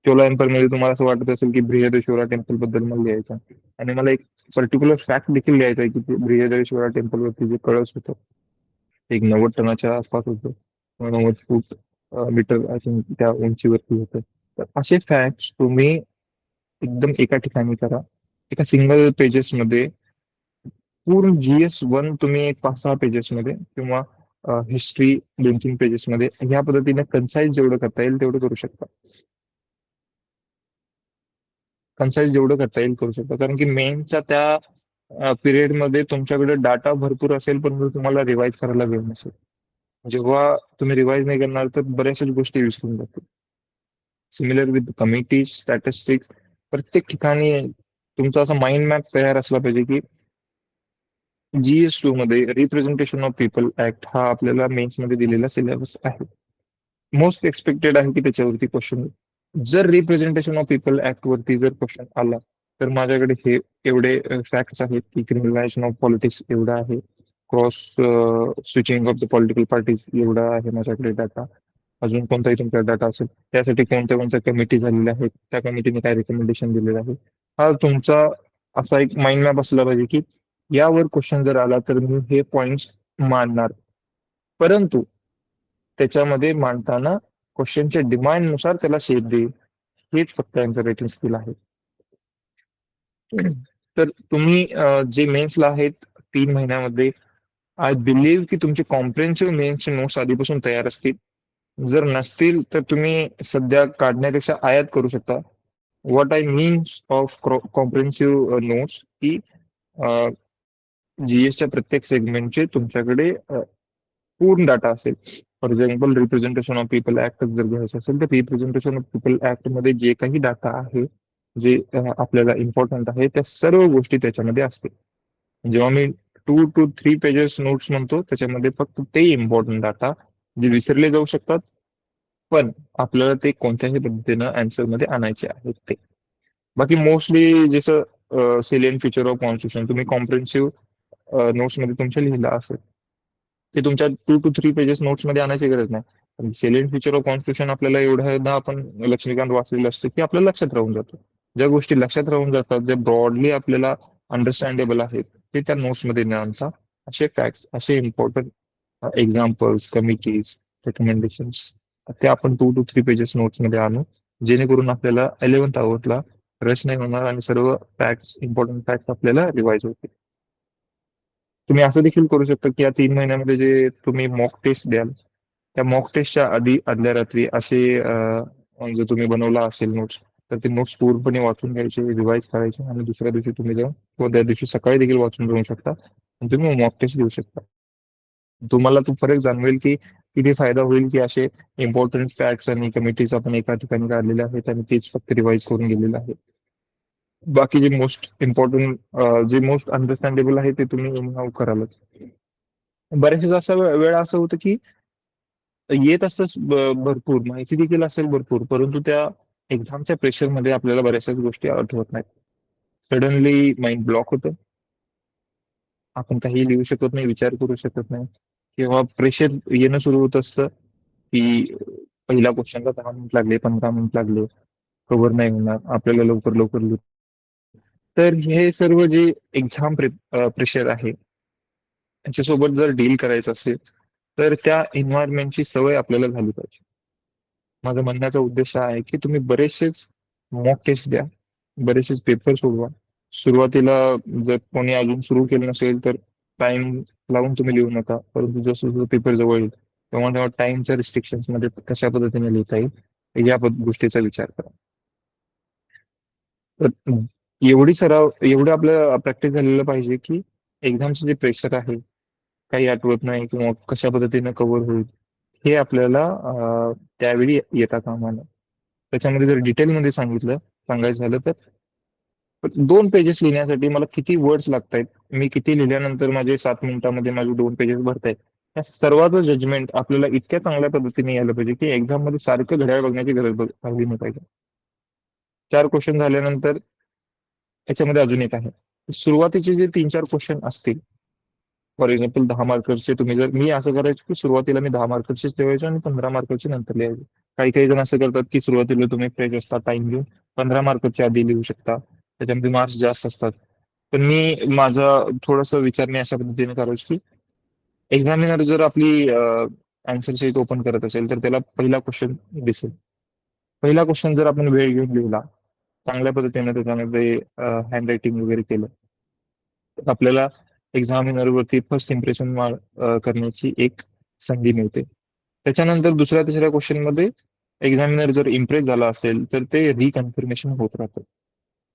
चोला एम्पायर मध्ये तुम्हाला असं वाटत असेल की बृहदेश्वरा टेम्पल बद्दल मला लिहायचं आणि मला एक पर्टिक्युलर फॅक्ट देखील लिहायचा आहे की ते बृहदेश्वरा टेम्पल वरती जे कळस होतं एक 90 टनाच्या आसपास होतं, 90 फूट मीटर असून त्या उंचीवरती होतं. तर असे फॅक्ट्स तुम्ही एकदम एका ठिकाणी करा, एका सिंगल पेजेस मध्ये. पूर्ण GS1 तुम्ही एक 5-6 पेजेस मध्ये किंवा हिस्ट्री 2-3 पेजेस मध्ये ह्या पद्धतीने कन्साइज जेवढं करता येईल तेवढं करू शकता. कन्साइज जेवढं करता येईल करू शकता, कारण की मेनच्या त्या पिरियड मध्ये तुमच्याकडे डाटा भरपूर असेल पण तुम्हाला रिवाईज करायला वेळ नसेल. जेव्हा तुम्ही रिवाईज नाही करणार तर बऱ्याचशाच गोष्टी विसरून जातील. सिमिलर विथ कमिटी स्टॅटिस्टिक्स प्रत्येक ठिकाणी तुमचा असा माइंड मॅप तयार असला पाहिजे की GS2 मध्ये रिप्रेझेंटेशन ऑफ पीपल ऍक्ट हा आपल्याला मेन्स मध्ये दिलेला सिलेबस आहे. मोस्ट एक्सपेक्टेड आहे की त्याच्यावरती क्वेश्चन. जर रिप्रेझेंटेशन ऑफ पीपल ऍक्ट वरती जर क्वेश्चन आला तर माझ्याकडे हे एवढे फॅक्ट्स आहेत की क्रिमिनलायझेशन ऑफ पॉलिटिक्स एवढा आहे, cross switching off the political parties एवढा आहे माझ्याकडे डाटा. अजून कोणताही तुमचा डाटा असेल त्यासाठी कोणत्या कोणत्या कमिटी झालेल्या आहेत, त्या कमिटीने काय रिकमेंडेशन दिलेलं आहे, हा तुमचा असा एक माइंड मॅप असला पाहिजे की यावर क्वेश्चन जर आला तर मी हे पॉइंट्स मांडणार. परंतु त्याच्यामध्ये मांडताना क्वेश्चनच्या डिमांडनुसार त्याला शेप देईल. हेच फक्त यांचं रेटिंग स्किल आहे. तर तुम्ही जे मेन्सला आहेत 3 महिन्यामध्ये आय बिलीव्ह की तुमचे कॉम्प्रिहेन्सिव्ह मेन्सचे नोट्स आधीपासून तयार असतील. जर नसतील तर तुम्ही सध्या काढण्यापेक्षा आयात करू शकता. What I means of comprehensive notes की GS च्या प्रत्येक सेगमेंटचे तुमच्याकडे पूर्ण डाटा असेल. For example representation of people act जर घ्यायचं असेल तर रिप्रेझेंटेशन ऑफ पीपल ऍक्ट मध्ये जे काही डाटा आहे जे आपल्याला इम्पॉर्टंट आहे त्या सर्व गोष्टी त्याच्यामध्ये असतील. जेव्हा मी 2 to 3 पेजेस नोट्स म्हणतो त्याच्यामध्ये फक्त ते इम्पॉर्टंट डाटा जे विसरले जाऊ शकतात पण आपल्याला ते कोणत्याही पद्धतीनं आन्सर मध्ये आणायचे आहेत ते. बाकी मोस्टली जसं सेलियन फीचर ऑफ कॉन्स्टिट्यूशन तुम्ही कॉम्प्रिहेन्सिव्ह नोट्स मध्ये तुमच्या लिहिला असेल ते तुमच्या 2 to 3 पेजेस नोट्स मध्ये आणायची गरज नाही. सेलियंट फीचर ऑफ कॉन्स्टिट्यूशन आपल्याला एवढ्यादा आपण लक्ष्मीकांत वाचलेलं असतं की आपल्याला लक्षात राहून जातं. ज्या गोष्टी लक्षात राहून जातात जे ब्रॉडली आपल्याला अंडरस्टँडेबल आहेत ते त्या नोट्स मध्ये न आणता असे फॅक्ट्स असे इम्पॉर्टंट एक्झाम्पल्स कमिटीज रेकमेंडेशन्स ते आपण 2 to 3 पेजेस नोट्स मध्ये आणू जेणेकरून आपल्याला 11th आवरला रश नाही होणार आणि सर्व फॅक्ट्स इम्पॉर्टंट फॅक्ट्स आपल्याला रिवाईज होतील. तुम्ही असं देखील करू शकता की या 3 महिन्यामध्ये जे तुम्ही मॉक टेस्ट द्याल त्या मॉक टेस्टच्या आधी आदल्या रात्री असे जर तुम्ही बनवला असेल नोट्स तर ते नोट्स पूर्णपणे वाचून घ्यायचे रिवाईज करायचे आणि दुसऱ्या दिवशी तुम्ही जाऊन किंवा त्या दिवशी सकाळी देखील वाचून घेऊ शकता आणि तुम्ही मॉक टेस्ट घेऊ शकता. तुम्हाला तो फरक जाणवेल की किती फायदा होईल की असे इम्पॉर्टंट फॅक्ट्स आणि कमिटीज आपण एका ठिकाणी काढलेले आहेत आणि तेच फक्त रिवाईज करून गेलेलं आहे. बाकी जे मोस्ट इम्पॉर्टंट जे मोस्ट अंडरस्टँडेबल आहे ते तुम्ही इनहाऊ करालच. बऱ्याचशा असा वेळा असं होतं की येत असतं भरपूर माहिती देखील असेल भरपूर परंतु त्या एक्झामच्या प्रेशरमध्ये आपल्याला बऱ्याचशाच गोष्टी आठवत नाहीत. सडनली माइंड ब्लॉक होतं, आपण काही लिहू शकत नाही, विचार करू शकत नाही किंवा प्रेशर येणं सुरू होत असतं की पहिल्या क्वेश्चनला 10 मिनिट लागले, 15 मिनिट लागले, कव्हर नाही होणार, आपल्याला लवकर लवकर तर हे सर्व जे एक्झाम प्रेशर आहे त्यांच्यासोबत जर डील करायचं असेल तर त्या एन्व्हायरमेंटची सवय आपल्याला झाली पाहिजे. माझा म्हणण्याचा उद्देश हा आहे की तुम्ही बरेचसेच मॉक टेस्ट द्या, बरेचसेच पेपर सोडवा. सुरुवातीला जर कोणी अजून सुरू केलं नसेल तर टाइम लावून तुम्ही लिहू नका, परंतु जसं जसं पेपर जवळ येईल तेव्हा तेव्हा टाइमच्या रिस्ट्रिक्शन्स मध्ये कशा पद्धतीने लिहिता येईल या गोष्टीचा विचार करा. तर एवढं आपलं प्रॅक्टिस झालेलं पाहिजे की एक्झामचं जे प्रेशर आहे काही आठवत नाही किंवा कशा पद्धतीने कव्हर होईल हे आपल्याला त्यावेळी येता कामा नये. त्याच्यामध्ये जर डिटेलमध्ये सांगायचं झालं तर 2 पेजेस लिहिण्यासाठी मला किती वर्ड्स लागत आहेत, मी किती लिहिल्यानंतर माझे 7 मिनिटामध्ये माझे 2 पेजेस भरतायत, या सर्वांचं जजमेंट आपल्याला इतक्या चांगल्या पद्धतीने यायला पाहिजे की एक्झाम मध्ये सारखं घड्याळ बघण्याची गरज लागली नाही पाहिजे. 4 क्वेश्चन झाल्यानंतर याच्यामध्ये अजून एक आहे, सुरुवातीचे जे 3-4 क्वेश्चन असतील, फॉर एक्झाम्पल 10 मार्करचे, तुम्ही जर मी असं करायचं की सुरुवातीला मी 10 मार्करचेच ठेवायचे आणि 15 मार्करचे नंतर लिहायचे. काही काही जण असं करतात की सुरुवातीला तुम्ही फ्रेश असता, टाइम घेऊन 15 मार्करच्या आधी लिहू शकता, त्याच्यामध्ये मार्क्स जास्त असतात. पण माझा थोडस विचार मी अशा पद्धतीने करायचो की एक्झामिनर जर आपली आन्सर शीट ओपन करत असेल तर त्याला पहिला क्वेश्चन दिसेल. पहिला क्वेश्चन जर आपण वेळ घेऊन लिहिला, चांगल्या पद्धतीने त्याच्यामध्ये हँड रायटिंग वगैरे केलं, तर आपल्याला एक्झामिनरवरती फर्स्ट इम्प्रेशन करण्याची एक संधी मिळते. त्याच्यानंतर दुसऱ्या तिसऱ्या क्वेश्चन मध्ये एक्झामिनर जर इम्प्रेस झाला असेल तर ते रिकन्फर्मेशन होत राहतं.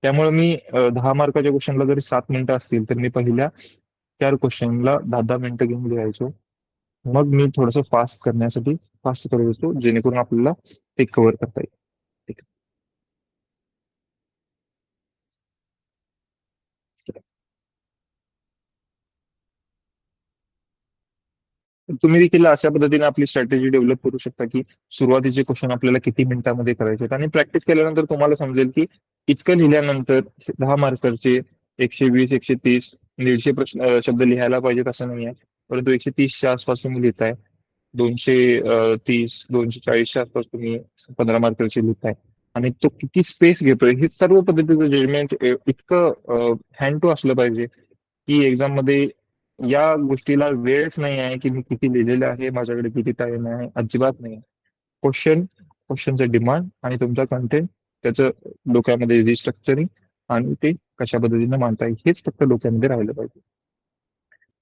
त्यामुळे मी 10 मार्काच्या क्वेश्चनला जरी 7 मिनिटं असतील तर मी पहिल्या 4 क्वेश्चनला 10-10 मिनिटं घेऊन लिहायचो. मग मी थोडंसं फास्ट करत होतो जेणेकरून आपल्याला ते कव्हर करता येईल. ठीक आहे. तुम्ही देखील अशा पद्धतीने आपली स्ट्रॅटेजी डेव्हलप करू शकता की सुरुवातीचे क्वेश्चन आपल्याला किती मिनिटांमध्ये करायचे आहेत आणि प्रॅक्टिस केल्यानंतर तुम्हाला समजेल की इतकं लिहिल्यानंतर 10 मार्करचे 120, 130, 150 शब्द लिहायला पाहिजेत असं नाही आहे, परंतु 130च्या आसपास तुम्ही लिहिताय, 230, 240च्या आसपास तुम्ही 15 मार्करचे लिहिताय आणि तो किती स्पेस घेतोय हे सर्व पद्धतीचं जजमेंट इतकं हँड टू असलं पाहिजे की एक्झाम मध्ये या गोष्टीला वेळच नाही आहे की मी किती लिहिलेलं आहे, माझ्याकडे किती टाइम आहे, अजिबात नाही. क्वेश्चनचं डिमांड आणि तुमचा कंटेंट, त्याचं डोक्यामध्ये रिस्ट्रक्चरिंग आणि ते कशा पद्धतीने मांडता येईल हेच फक्त डोक्यामध्ये राहिलं पाहिजे.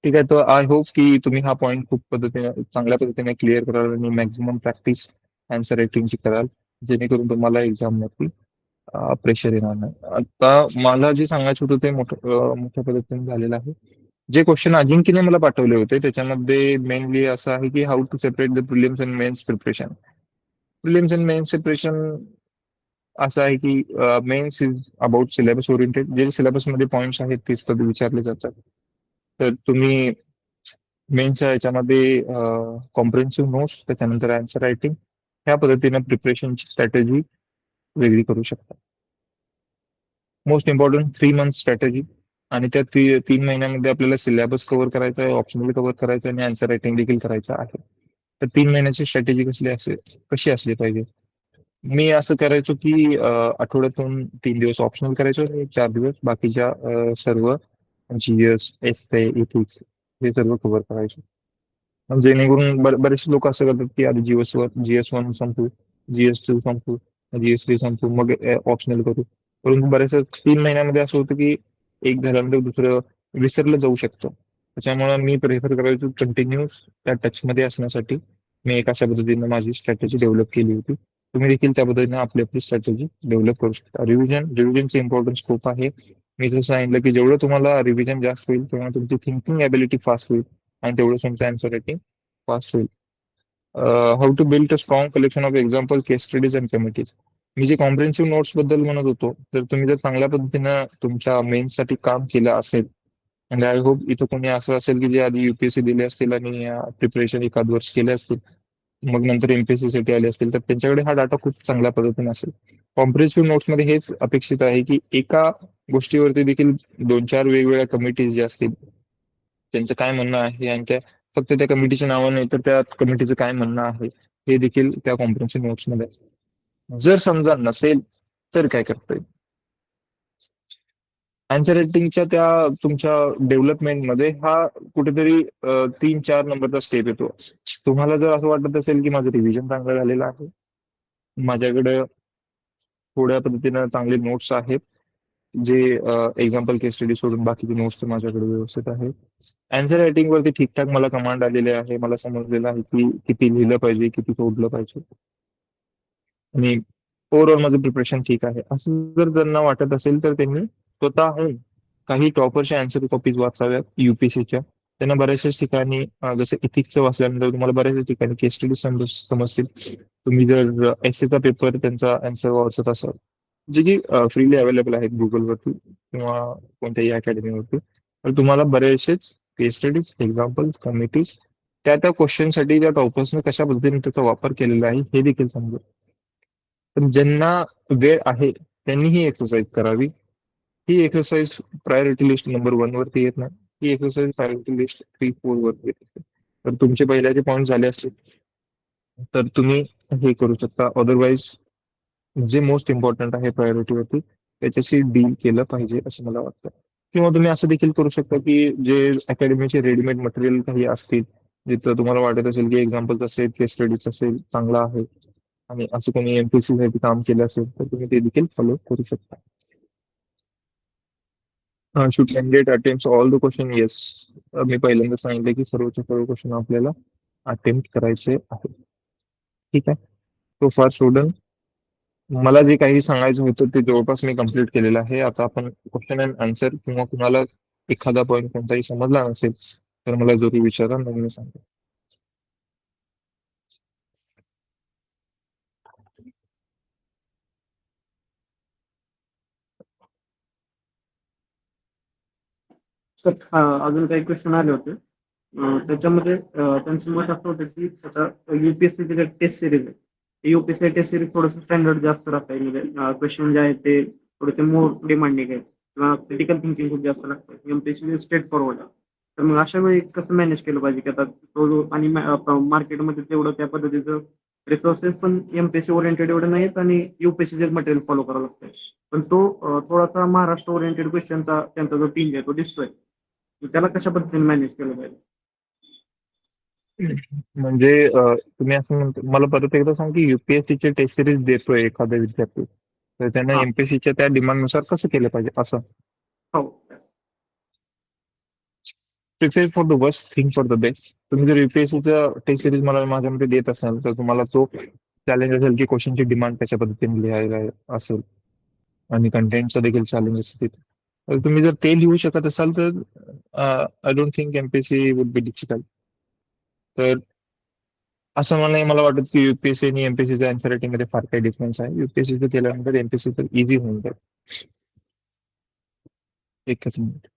ठीक आहे, तर आय होप की तुम्ही हा पॉईंट खूप चांगल्या पद्धतीने क्लिअर कराल आणि मॅक्झिमम प्रॅक्टिस आन्सर रायटिंगची कराल जेणेकरून तुम्हाला एक्झाम मध्ये प्रेशर येणार नाही. आता मला जे सांगायचं होतं ते मोठ्या पद्धतीने झालेलं आहे. जे क्वेश्चन अजिंक्यने मला पाठवले होते त्याच्यामध्ये मेनली असं आहे की how to separate the prelims and mains preparation. Prelims and mains preparation असं आहे की mains is about syllabus oriented, जे सिलेबसमध्ये पॉईंट्स आहेत तेच कधी विचारले जातात. तर तुम्ही मेन्सच्या याच्यामध्ये कॉम्प्रिहेन्सिव्ह नोट्स, त्याच्यानंतर आन्सर रायटिंग ह्या पद्धतीने प्रिपरेशनची स्ट्रॅटेजी वेगळी करू शकता. मोस्ट इम्पॉर्टंट 3 मंथ स्ट्रॅटेजी, आणि त्या 3 महिन्यामध्ये आपल्याला सिलेबस कव्हर करायचा आहे, ऑप्शनल कव्हर करायचं आहे आणि आन्सर रायटिंग देखील करायचं आहे. तर 3 महिन्याची स्ट्रॅटेजी कशी असली पाहिजे? मी असं करायचो की आठवड्यातून 3 दिवस ऑप्शनल करायचो आणि 4 दिवस बाकीच्या सर्व जीएस, एस्से, इथिक्स हे सर्व कव्हर करायचो. जेणेकरून बरेचसे लोक असं करतात की आधी GS1 संपू, GS2 संपू, GS3 संपू, मग ऑप्शनल करू. परंतु बऱ्याचशा 3 महिन्यामध्ये असं होतं की एक झाल्यानंतर दुसरं विसरलं जाऊ शकतं. त्याच्यामुळे मी प्रेफर करायचो कंटिन्यूस त्या टचमध्ये असण्यासाठी मी एक अशा पद्धतीने माझी स्ट्रॅटेजी डेव्हलप केली होती. तुम्ही देखील त्या पद्धतीने आपली स्ट्रॅटेजी डेव्हलप करू शकता. रिव्हिजनचे इम्पॉर्टन्स खूप आहे. मी जसं सांगितलं की जेवढं तुम्हाला रिव्हिजन जास्त होईल तेव्हा तुमची थिंकिंग ॲबिलिटी फास्ट होईल आणि तेवढं तुमचं आन्सर रायटिंग फास्ट होईल. How to build a strong collection of example, case studies and committees. मी जे कॉम्प्रिहेन्सिव्ह नोट्स बद्दल म्हणत होतो, तर तुम्ही जर चांगल्या पद्धतीनं तुमच्या मेन्ससाठी काम केलं असेल, आणि आय होप इथं कोणी असं असेल की जे आधी UPSC दिले असतील आणि प्रिपरेशन 1-2 वर्ष केले असतील, मग नंतर MPSC साठी आले असतील, तर त्यांच्याकडे हा डाटा खूप चांगल्या पद्धतीने असेल. कॉम्प्रिहेन्सिव्ह नोट्समध्ये हेच अपेक्षित आहे की एका गोष्टीवरती देखील 2-4 वेगवेगळ्या कमिटीज ज्या असतील त्यांचं काय म्हणणं आहे आणि फक्त त्या कमिटीचे नावं नाही तर त्या कमिटीचं काय म्हणणं आहे हे देखील त्या कॉम्प्रिहेन्शन नोट्समध्ये असतं. जर समजा नसेल तर काय करता येईल? आन्सर रायटिंगच्या त्या तुमच्या डेव्हलपमेंटमध्ये हा कुठेतरी 3-4 नंबरचा स्टेप येतो. तुम्हाला जर असं वाटत असेल की माझं रिव्हिजन चांगलं झालेलं आहे, माझ्याकडे थोड्या पद्धतीनं चांगले नोट्स आहेत, जे एक्झाम्पल केस स्टडी सोडून बाकीचे नोट्स तर माझ्याकडे व्यवस्थित आहेत. आन्सर रायटिंग वरती ठीकठाक मला कमांड आलेले आहे, मला समजलेलं आहे की किती लिहिलं पाहिजे, किती सोडलं पाहिजे, आणि ओव्हरऑल माझं प्रिपरेशन ठीक आहे. असं जर त्यांना वाटत असेल तर त्यांनी स्वतःहून काही टॉपरच्या आन्सर कॉपीज वाचाव्यात युपीएससीच्या. त्यांना बऱ्याचशाच ठिकाणी जसं इथिक्सचं वाचल्यानंतर तुम्हाला बऱ्याचशा ठिकाणी केस स्टडी समजतील. तुम्ही जर एसएचा पेपर त्यांचा आन्सर वाचत असाल, जे की फ्रीली अवेलेबल आहेत गुगलवरती किंवा कोणत्याही अकॅडमीवरती, तर तुम्हाला बरेचसेच केस स्टडीज, एक्झाम्पल, कमिटीज, त्या क्वेश्चनसाठी त्या टॉपर्सने कशा पद्धतीने त्याचा वापर केलेला आहे हे देखील समजेल. पण ज्यांना वेळ आहे त्यांनी ही एक्सरसाइज करावी. ही एक्सरसाइज प्रायोरिटी लिस्ट नंबर 1 वरती येत नाही, ही एक्सरसाइज प्रायोरिटी लिस्ट 3-4 वरती येत असते. तर तुमचे पहिल्याचे पॉईंट झाले असतील तर तुम्ही हे करू शकता. अदरवाईज जे मोस्ट इम्पॉर्टंट आहे प्रायोरिटीवरती त्याच्याशी डील केलं पाहिजे असं मला वाटतं. किंवा तुम्ही असं देखील करू शकता की जे अकॅडमीचे रेडीमेड मटेरियल काही असतील, जिथं तुम्हाला वाटत असेल की एक्झाम्पल्स असेल, केस स्टडीज असेल, चांगला आहे आणि असं कोणी एमपीसी साठी काम केलं असेल तर तुम्ही ते देखील फॉलो करू शकता. Should candidate attempt all the question? Yes, मी पहिल्यांदा सांगितलं की सर्वच्या सर्व क्वेश्चन आपल्याला अटेम्प्ट करायचे आहेत. ठीक आहे, सो फार स्टुडंट मला जे काही सांगायचं होतं ते जवळपास मी कम्प्लीट केलेलं आहे. आता आपण क्वेश्चन अँड आन्सर, किंवा कुणाला एखादा पॉईंट कोणताही समजला नसेल तर मला जरूर विचारा, मग मी सांगतो. सर अजून काही क्वेश्चन आले होते. त्याच्यामध्ये त्यांचं मत असं होतं की आता युपीएससी जे टेस्ट सिरीज आहे, युपीएससी टेस्ट सिरीज थोडंसं स्टँडर्ड जास्त राहतं. म्हणजे क्वेश्चन जे आहेत ते थोडेसे मोर डिमांडिंग आहेत किंवा क्रिटिकल थिंकिंग खूप जास्त लागतं. एमपीएससी स्ट्रेट फॉरवर्ड आहे. तर मग अशा वेळी कसं मॅनेज केलं पाहिजे की आता आणि मार्केटमध्ये तेवढं त्या पद्धतीचं रिसोर्सेस पण एमपीएससी ओरिएंटेड एवढं नाहीत आणि युपीएससी मटेरियल फॉलो करावं लागतं. पण तो थोडासा महाराष्ट्र ओरिएंटेड क्वेश्चनचा त्यांचा जो टीम आहे तो दिसतोय. त्याला कशा पद्धतीने मॅनेज केलं पाहिजे? म्हणजे तुम्ही असं म्हणतो, मला परत एकदा सांग की युपीएससीचे टेस्ट सिरीज देतोय एखादा विद्यार्थी, तर त्यांना हा. एमपीएससीच्या त्या डिमांडनुसार कसं केलं पाहिजे असं? हो. Prepare for the worst, think for the best. तुम्ही जर युपीएससीचा टेस्ट सिरीज मला माझ्यामध्ये देत असाल तर तुम्हाला तो चॅलेंज असेल की क्वेश्चनची डिमांड कशा पद्धतीने लिहायला असेल आणि कंटेंटचं देखील चॅलेंज असेल. तर तुम्ही जर ते लिहू शकत असाल तर I don't think MPSC would be difficult. तर असं मला वाटत की युपीएससी आणि एमपीएससीच्या आन्सर रायटिंग मध्ये फार काही डिफरन्स आहे. युपीएससीचं केल्यानंतर एमपीएससी तर इझी होऊन जाईल. एकच मिनिट.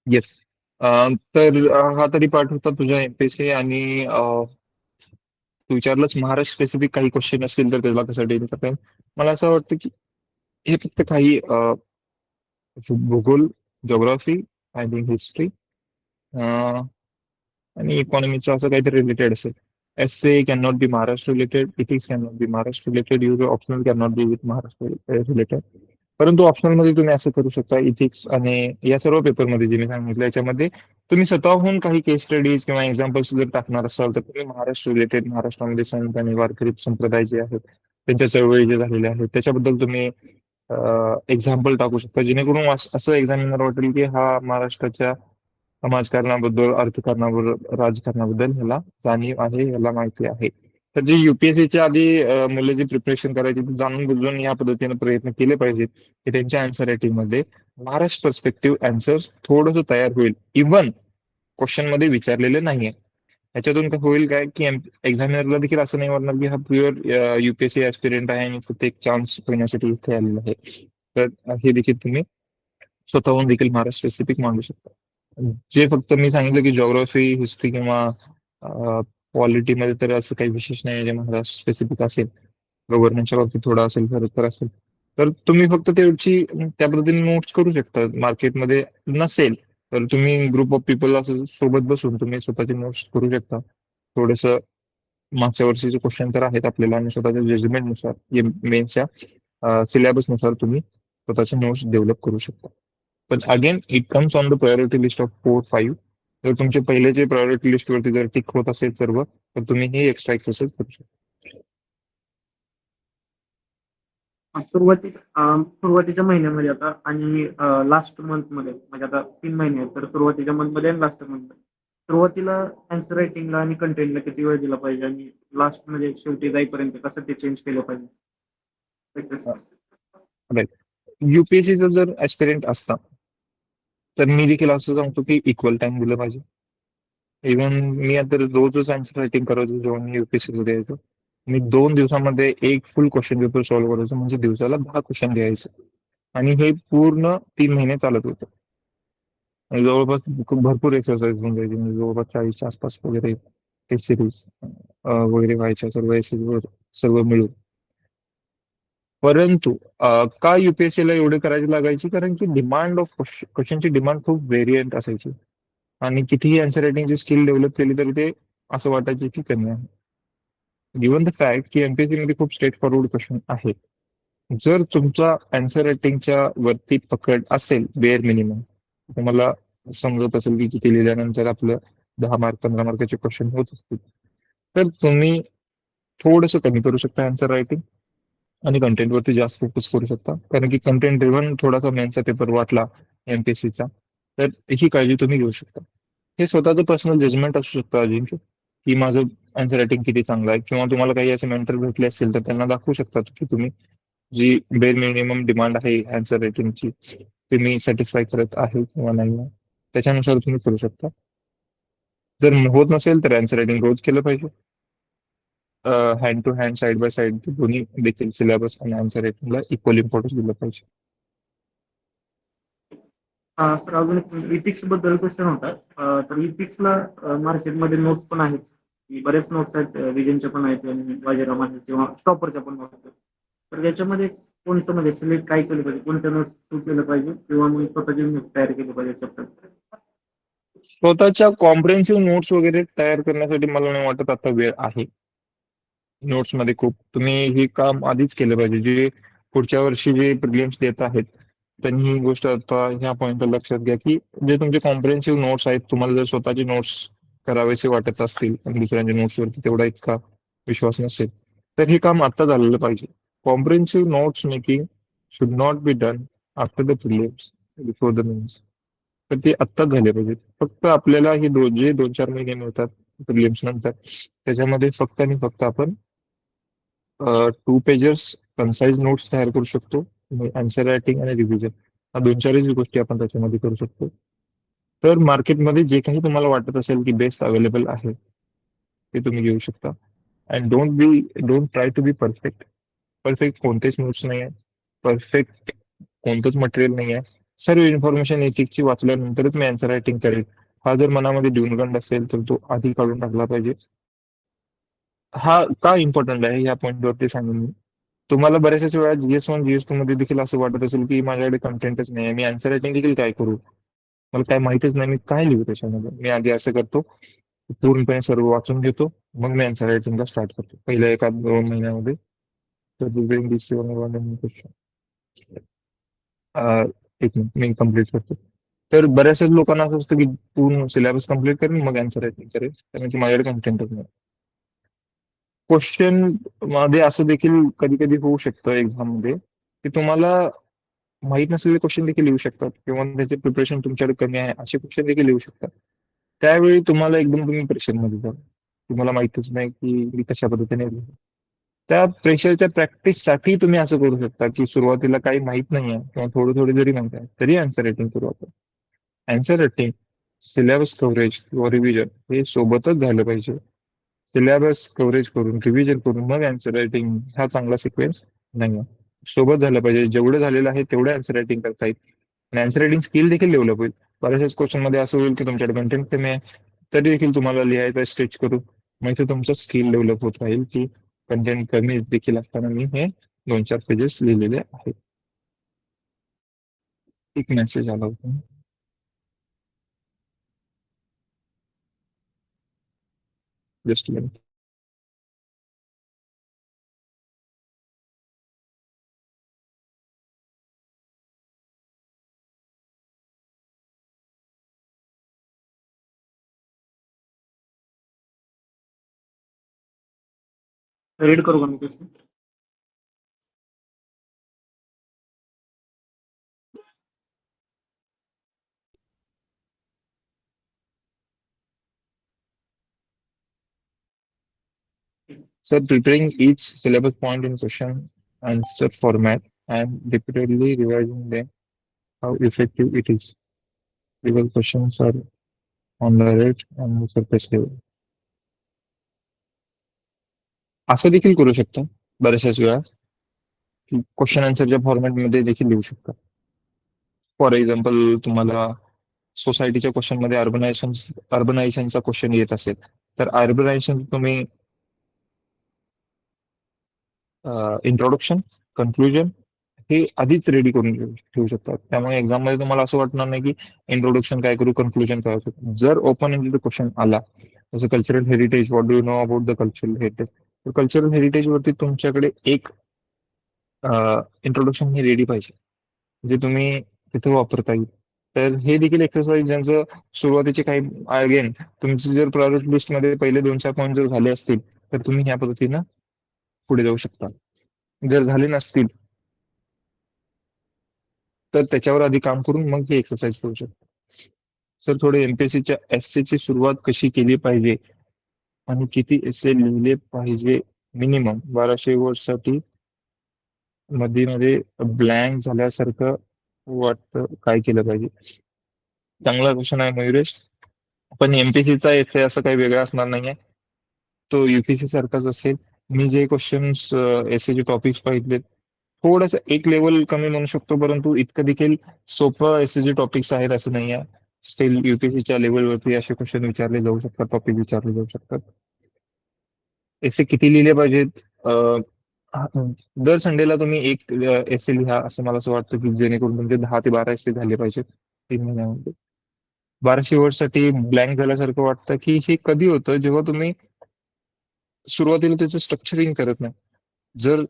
येस. तर हा तरी पार्ट होता तुझ्या एमपीएससी. आणि तू विचारलंच महाराष्ट्र स्पेसिफिक काही क्वेश्चन असतील तर त्याला कसं डील करता येईल. मला असं वाटतं की हे फक्त काही भूगोल, जिओग्राफी, आय थिंक हिस्ट्री आणि इकॉनॉमीचं असं काहीतरी रिलेटेड असेल. SA can not be Maharashtra related, ethics can not be Maharashtra related, user optional can not be with Maharashtra related. परंतु ऑप्शनलमध्ये तुम्ही असं करू शकता, इथिक्स आणि या सर्व पेपरमध्ये जे मी सांगितलं याच्यामध्ये तुम्ही स्वतःहून काही केस स्टडीज किंवा एक्झाम्पल्स जर टाकणार असाल तर तुम्ही महाराष्ट्र रिलेटेड, महाराष्ट्रामध्ये संत आणि वारकरी संप्रदाय जे आहेत त्यांच्या चळवळी जे झालेल्या आहेत त्याच्याबद्दल तुम्ही एक्झाम्पल टाकू शकता, जेणेकरून असं एक्झामिनर वाटेल की हा महाराष्ट्राच्या समाजकारणाबद्दल, अर्थकारणाबद्दल, राजकारणाबद्दल ह्याला जाणीव आहे, ह्याला माहिती आहे. तर जे युपीएससीच्या आधी मुलं जी प्रिपरेशन करायची ती जाणून बुजून या पद्धतीने प्रयत्न केले पाहिजेत की त्यांच्या आन्सर रायटिंग मध्ये महाराष्ट्र पर्स्पेक्टिव्ह आन्सर्स थोडंसं तयार होईल. इव्हन क्वेश्चन मध्ये विचारलेले नाहीये. ह्याच्यातून काय होईल काय की एक्झामिनरला देखील असं नाही वाटणार की हा प्युअर युपीएससी ऍस्पिरंट आहे आणि फक्त एक चान्स घेण्यासाठी इथे आलेला आहे. तर हे देखील तुम्ही स्वतःहून देखील महाराष्ट्र स्पेसिफिक मांडू शकता. जे फक्त मी सांगितलं की जिओग्राफी, हिस्ट्री किंवा पॉलिटीमध्ये तर असं काही विशेष नाही जे महाराष्ट्र स्पेसिफिक असेल, गव्हर्नन्सच्या बाबतीत थोडा असेल फरक तर असेल, तर तुम्ही फक्त त्याची त्या पद्धतीने नोट्स करू शकता. मार्केटमध्ये नसेल तर तुम्ही ग्रुप ऑफ पीपल असं सोबत बसून तुम्ही स्वतःचे नोट्स करू शकता. थोडंसं मागच्या वर्षीचे क्वेश्चन तर आहेत आपल्याला आणि स्वतःच्या जजमेंटनुसार मेन्सच्या सिलेबसनुसार तुम्ही स्वतःचे नोट्स डेव्हलप करू शकता. पण again it comes on the priority list of 4-5. जर तुमचे पहिलेचे प्रायोरिटी लिस्टवरती जर टिक होत असेल सर्व, तर तुम्ही हे एक्स्ट्रा एक्सरसाइज करू शकता. सुरुवातीच्या महिन्यामध्ये आता आणि लास्ट मंथमध्ये म्हणजे आता 3 महिने आहेत, तर सुरुवातीच्या मंथमध्ये आणि लास्ट मंथमध्ये सुरुवातीला आन्सर रायटिंगला आणि कंटेंटला किती वेळ दिला पाहिजे आणि लास्ट म्हणजे शेवटी जाईपर्यंत कसं ते चेंज केलं पाहिजे? युपीएससीचा जर ऍस्पिरंट असता तर मी देखील असं सांगतो की इक्वल टाइम दिलं पाहिजे. इव्हन मी आता रोजच आन्सर रायटिंग करायचो जेव्हा मी युपीएससी मध्ये यायचो. मी 2 दिवसामध्ये एक फुल क्वेश्चन पेपर सॉल्व्ह करायचो, म्हणजे दिवसाला 10 क्वेश्चन लिहायचे आणि हे पूर्ण 3 महिने चालत होतं. आणि जवळपास खूप भरपूर एक्सरसाइज होऊन जायची, म्हणजे जवळपास 40च्या आसपास वगैरे टेस्ट सिरीज वगैरे व्हायच्या सर्व सर्व मिळून. परंतु का युपीएससीला एवढे करायची लागायची, कारण की डिमांड ऑफ क्वेश्चनची डिमांड खूप व्हेरियंट असायची आणि कितीही आन्सर रायटिंगची स्किल डेव्हलप केली तरी ते असं वाटायचे की कमी आहे. गिव्हन द फॅक्ट की एमपीएससी मध्ये खूप स्ट्रेट फॉरवर्ड क्वेश्चन आहे, जर तुमचा आन्सर रायटिंगच्या वरती पकड असेल बेअर मिनिमम, तुम्हाला समजत असेल की किती लिहिल्यानंतर आपलं 10 मार्क 15 मार्काचे क्वेश्चन होत असतील, तर तुम्ही थोडंसं कमी करू शकता आन्सर रायटिंग आणि कंटेंटवरती जास्त फोकस करू शकता. कारण की कंटेंट ड्रिव्हन थोडासा मेन्सचा पेपर वाटला एमपीएससीचा, तर ही काळजी तुम्ही घेऊ शकता. हे स्वतःचं पर्सनल जजमेंट असू शकतं अजिंक्य, की माझं आन्सर रायटिंग किती चांगलं आहे, किंवा तुम्हाला काही असे मेंटर भेटले असतील तर त्यांना दाखवू शकतात की तुम्ही जी बेर मिनिमम डिमांड आहे आन्सर रायटिंगची ते मी सॅटिस्फाय करत आहे किंवा नाही आहे, त्याच्यानुसार तुम्ही करू शकता. जर होत नसेल तर आन्सर रायटिंग रोज केलं पाहिजे. Hand to hand, side by side दोन्ही देखील सिलेबस आणि आन्सर रायटिंगला इक्वल इम्पॉर्टन्स दिलं पाहिजे. सर अजून इथिक्स बद्दल क्वेश्चन होता. तर इथिक्सला मार्केटमध्ये नोट्स पण आहेत, बरेच नोट्स आहेत, विजनच्या पण आहेत आणि बाजीराम आहेत किंवा स्टॉपरच्या पण नोट्स आहेत. तर याच्यामध्ये कोणतं म्हणजे सिलेक्ट काय केलं पाहिजे, कोणत्या नोट्स चूज केलं पाहिजे किंवा मग स्वतःची नोट्स तयार केली पाहिजे चॅप्टर? स्वतःच्या कॉम्प्रिहेन्सिव्ह नोट्स वगैरे तयार करण्यासाठी मला नाही वाटत आता वेळ आहे. नोट्समध्ये खूप तुम्ही हे काम आधीच केलं पाहिजे. जे पुढच्या वर्षी जे प्रिलिम्स देत आहेत त्यांनी ही गोष्ट आता ह्या पॉईंटला लक्षात घ्या की जे तुमचे कॉम्प्रिहेन्सिव्ह नोट्स आहेत, तुम्हाला जर स्वतःचे नोट्स करावेसे वाटत असतील आणि दुसऱ्यांच्या नोट्सवरती तेवढा इतका विश्वास नसेल, तर हे काम आता झालेलं पाहिजे. Comprehensive notes making should not be done after the prelims before the mains. तर ते आत्ताच झाले पाहिजे. फक्त आपल्याला हे जे 2-4 महिने मिळतात प्रिलिम्स नंतर, त्याच्यामध्ये फक्त आणि फक्त आपण 2 पेजेस कन्साइज नोट्स तयार करू शकतो. आन्सर रायटिंग आणि रिव्हिजन हा 2-4च गोष्टी आपण त्याच्यामध्ये करू शकतो. तर मार्केटमध्ये जे काही तुम्हाला वाटत असेल की बेस्ट अवेलेबल आहे ते तुम्ही घेऊ शकता. And don't try to be perfect. Perfect कोणतेच नोट्स नाही आहे, परफेक्ट कोणतंच मटेरियल नाही आहे. सर्व इन्फॉर्मेशन एथिक्सची वाचल्यानंतरच मी आन्सर रायटिंग करेल हा जर मनामध्ये न्यूनगंड असेल तर तो आधी काढून टाकला पाहिजे. हा का इम्पॉर्टंट आहे या पॉईंटवरती सांगेन मी. तुम्हाला बऱ्याचशाच वेळा GS1 GS2 मध्ये देखील असं वाटत असेल की माझ्याकडे कंटेंटच नाही आहे, मी आन्सर रायटिंग देखील काय करू, मला काय माहितीच नाही, मी काय लिहू त्याच्यामध्ये. मी आधी असं करतो, पूर्णपणे सर्व वाचून घेतो, मग मी आन्सर रायटिंगला स्टार्ट करतो पहिल्या 1-2 महिन्यामध्ये. तर एक मिनिट मी कम्प्लीट करतो. तर बऱ्याचशाच लोकांना असं असतं की पूर्ण सिलेबस कम्प्लीट करेन मग आन्सर रायटिंग करेल, कारण की माझ्याकडे कंटेंटच नाही. क्वेश्चन मध्ये असं देखील कधी कधी होऊ शकतं एक्झाम मध्ये की तुम्हाला माहित नसलेले क्वेश्चन देखील येऊ शकतात किंवा त्याचे प्रिपरेशन तुमच्याकडे कमी आहे असे क्वेश्चन देखील येऊ शकतात. त्यावेळी तुम्हाला एकदम तुम्ही प्रेशरमध्ये जाल, तुम्हाला माहितच नाही की मी कशा पद्धतीने लिहू. त्या प्रेशरच्या प्रॅक्टिससाठी तुम्ही असं करू शकता की सुरुवातीला काही माहित नाही आहे किंवा थोडं थोडं जरी माहित आहे तरी आन्सर रायटिंग करू आपण. आन्सर रायटिंग सिलेबस कव्हरेज किंवा रिव्हिजन हे सोबतच झालं पाहिजे. सिलेबस कव्हरेज करून रिव्हिजन करून मग आन्सर रायटिंग हा चांगला सिक्वेन्स नाही. सोबत झालं पाहिजे. जेवढं झालेलं आहे तेवढं आन्सर रायटिंग करता येईल आणि आन्सर रायटिंग स्किल देखील डेव्हलप होईल. बऱ्याचशाच क्वेश्चन मध्ये असं होईल की तुमच्याकडे कंटेंट कमी आहे तरी देखील तुम्हाला लिहायचं स्ट्रेच करू मग इथे तुमचं स्किल डेव्हलप होत राहील की कंटेंट कमी देखील असताना मी हे 2-4 पेजेस लिहिलेले आहेत. एक मेसेज आला होता. Just minute. रीड करू का मी question? Sir, preparing each syllabus point in question answer format and repeatedly revising them, how effective it is. Because questions are on the rate and the surface level. असं देखील करू शकता बऱ्याचशाच वेळा की question आन्सरच्या फॉर्मॅटमध्ये देखील लिहू शकता. फॉर एक्झाम्पल तुम्हाला सोसायटीच्या क्वेश्चन मध्ये अर्बनायझेशनचा क्वेश्चन येत असेल तर अर्बनायझेशन तुम्ही इंट्रोडक्शन कन्क्लुजन हे आधीच रेडी करून ठेवू शकतात. त्यामुळे एक्झाम मध्ये तुम्हाला असं वाटणार नाही की इंट्रोडक्शन काय करू कन्क्लुजन काय करू. जर ओपन एंडेड क्वेश्चन आला जसं cultural heritage what do you know about the cultural heritage तर कल्चरल हेरिटेज वरती तुमच्याकडे एक इंट्रोडक्शन हे रेडी पाहिजे जे तुम्ही तिथे वापरता येईल. तर हे देखील एक्सरसाइज ज्यांचं सुरुवातीचे काही अगेन तुमचे जर प्रायोरिटी लिस्ट मध्ये पहिले 2-4 पॉईंट जर झाले असतील तर तुम्ही ह्या पद्धतीनं पुढे जाऊ शकता. जर झाले नसतील तर त्याच्यावर आधी काम करून मग ही एक्सरसाइज करू शकता. सर थोडे एमपीएससीच्या एसए ची सुरुवात कशी केली पाहिजे आणि किती एसए लिहिले पाहिजे. मिनिमम 1200 वर्षसाठी मध्ये ब्लँक झाल्यासारखं वाटतं काय केलं पाहिजे. चांगला क्वेश्चन आहे मयुरेश. पण एमपीएससीचा एसए असं काही वेगळा असणार नाहीये तो युपीएससी सारखाच असेल. मी जे क्वेश्चन्स एसएचे टॉपिक्स पाहिजे थोडस एक लेवल कमी म्हणू शकतो परंतु इतकं देखील सोपं एसएचे टॉपिक्स आहेत असं नाही आहे. स्टील युपीएससीच्या लेवलवरती असे क्वेश्चन विचारले जाऊ शकतात टॉपिक विचारले जाऊ शकतात. एसए किती लिहिले पाहिजेत. दर संडेला तुम्ही एक एसए लिहा असं मला असं वाटतं की जेणेकरून तुमचे 10 ते 12 एसए झाले पाहिजेत 3 महिन्यामध्ये. 1200 वर्षसाठी ब्लँक झाल्यासारखं वाटतं की हे कधी होतं जेव्हा तुम्ही सुरुवातीला त्याचं स्ट्रक्चरिंग करत नाही. जर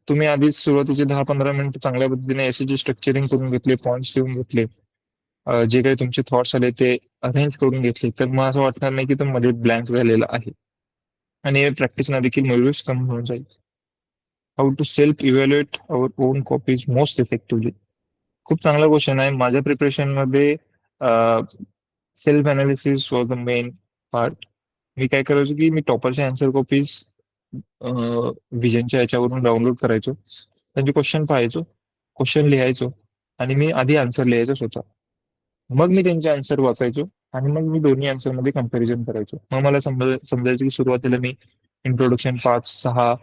तुम्ही आधीच सुरुवातीचे 10-15 मिनिटं चांगल्या पद्धतीने एसएचे स्ट्रक्चरिंग करून घेतले पॉईंट्स लिहून घेतले जे काही तुमचे थॉट्स आले ते अरेंज करून घेतले तर मग असं वाटणार नाही की तो मध्ये ब्लँक झालेला आहे आणि प्रॅक्टिसना देखील मयुरेश कमी होऊन जाईल. How to self evaluate our own copies most effectively. खूप चांगला क्वेश्चन आहे. माझ्या प्रिपरेशन मध्ये self analysis was the main part. मी काय करायचो की मी टॉपरच्या आन्सर कॉपीज विजनच्या याच्यावरून डाउनलोड करायचो. त्यांचे क्वेश्चन पाहायचो क्वेश्चन लिहायचो आणि मी आधी आन्सर लिहायचो स्वतः. मग मी त्यांचे आन्सर वाचायचो आणि मग मी दोन्ही आन्सर मध्ये कम्पॅरिझन करायचो. मग मला समजायचं की सुरुवातीला मी इंट्रोडक्शन 5-6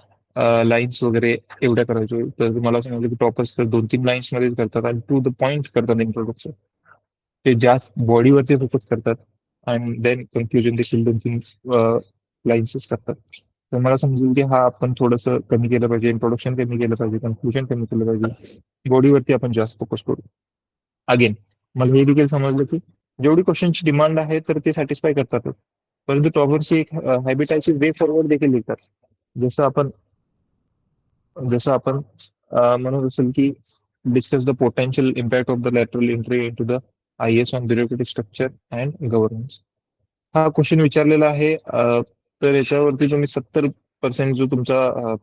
लाईन्स वगैरे एवढ्या करायचो. तर मला समजलं की टॉपर्स तर 2-3 लाईन्स मध्येच करतात आणि टू द पॉइंट करतात इंट्रोडक्शन. ते जास्त बॉडीवरती फोकस करतात आणि देन कन्क्लुजन देखील 2-3 लाईन्सच करतात. तर मला समजेल की हा आपण थोडंसं कमी केलं पाहिजे इंट्रोडक्शन कमी केलं पाहिजे कन्क्लुजन कमी केलं पाहिजे बॉडीवरती आपण जास्त फोकस करू. अगेन मला हे देखील समजलं की जेवढी क्वेश्चनची डिमांड आहे तर ते सॅटिस्फाय करतात परंतु टॉपरची एक हॅबिट आहे की वे फॉरवर्ड देखील लिहितात. जसं आपण म्हणत असेल की discuss the potential impact of the lateral entry into the IS on bureaucratic structure and governance. हा क्वेश्चन विचारलेला आहे. तर याच्यावरती तुम्ही 70% जो तुमचा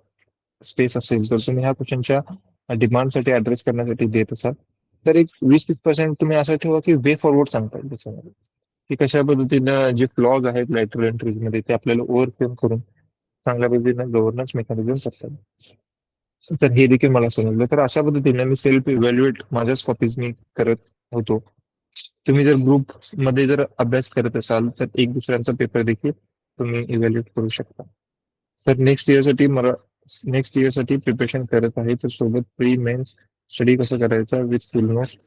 स्पेस असेल तर तुम्ही ह्या क्वेश्चनच्या डिमांडसाठी ऍड्रेस करण्यासाठी देत असाल तर एक 20-30% तुम्ही असं ठेवा की वे फॉरवर्ड सांगता येईल त्याच्यामध्ये की कशा पद्धतीनं जे फ्लॉज आहेत लॅटरल एंट्रीज मध्ये ते आपल्याला ओव्हरकम करून चांगल्या पद्धतीनं गव्हर्नन्स मेकॅनिझम करतात. तर हे देखील मला समजलं. तर अशा पद्धतीने मी सेल्फ इव्हॅल्युएट माझ्याच कॉपीज मी करत होतो तुम्ही जर ग्रुप मध्ये जर अभ्यास करत असाल तर एक दुसऱ्यांचा पेपर देखील तुम्ही इव्हॅल्युएट करू शकता. तर नेक्स्ट इयर साठी प्रिपरेशन करत आहे तर सोबत प्री मेन्स स्टडी कसं करायचा with full notes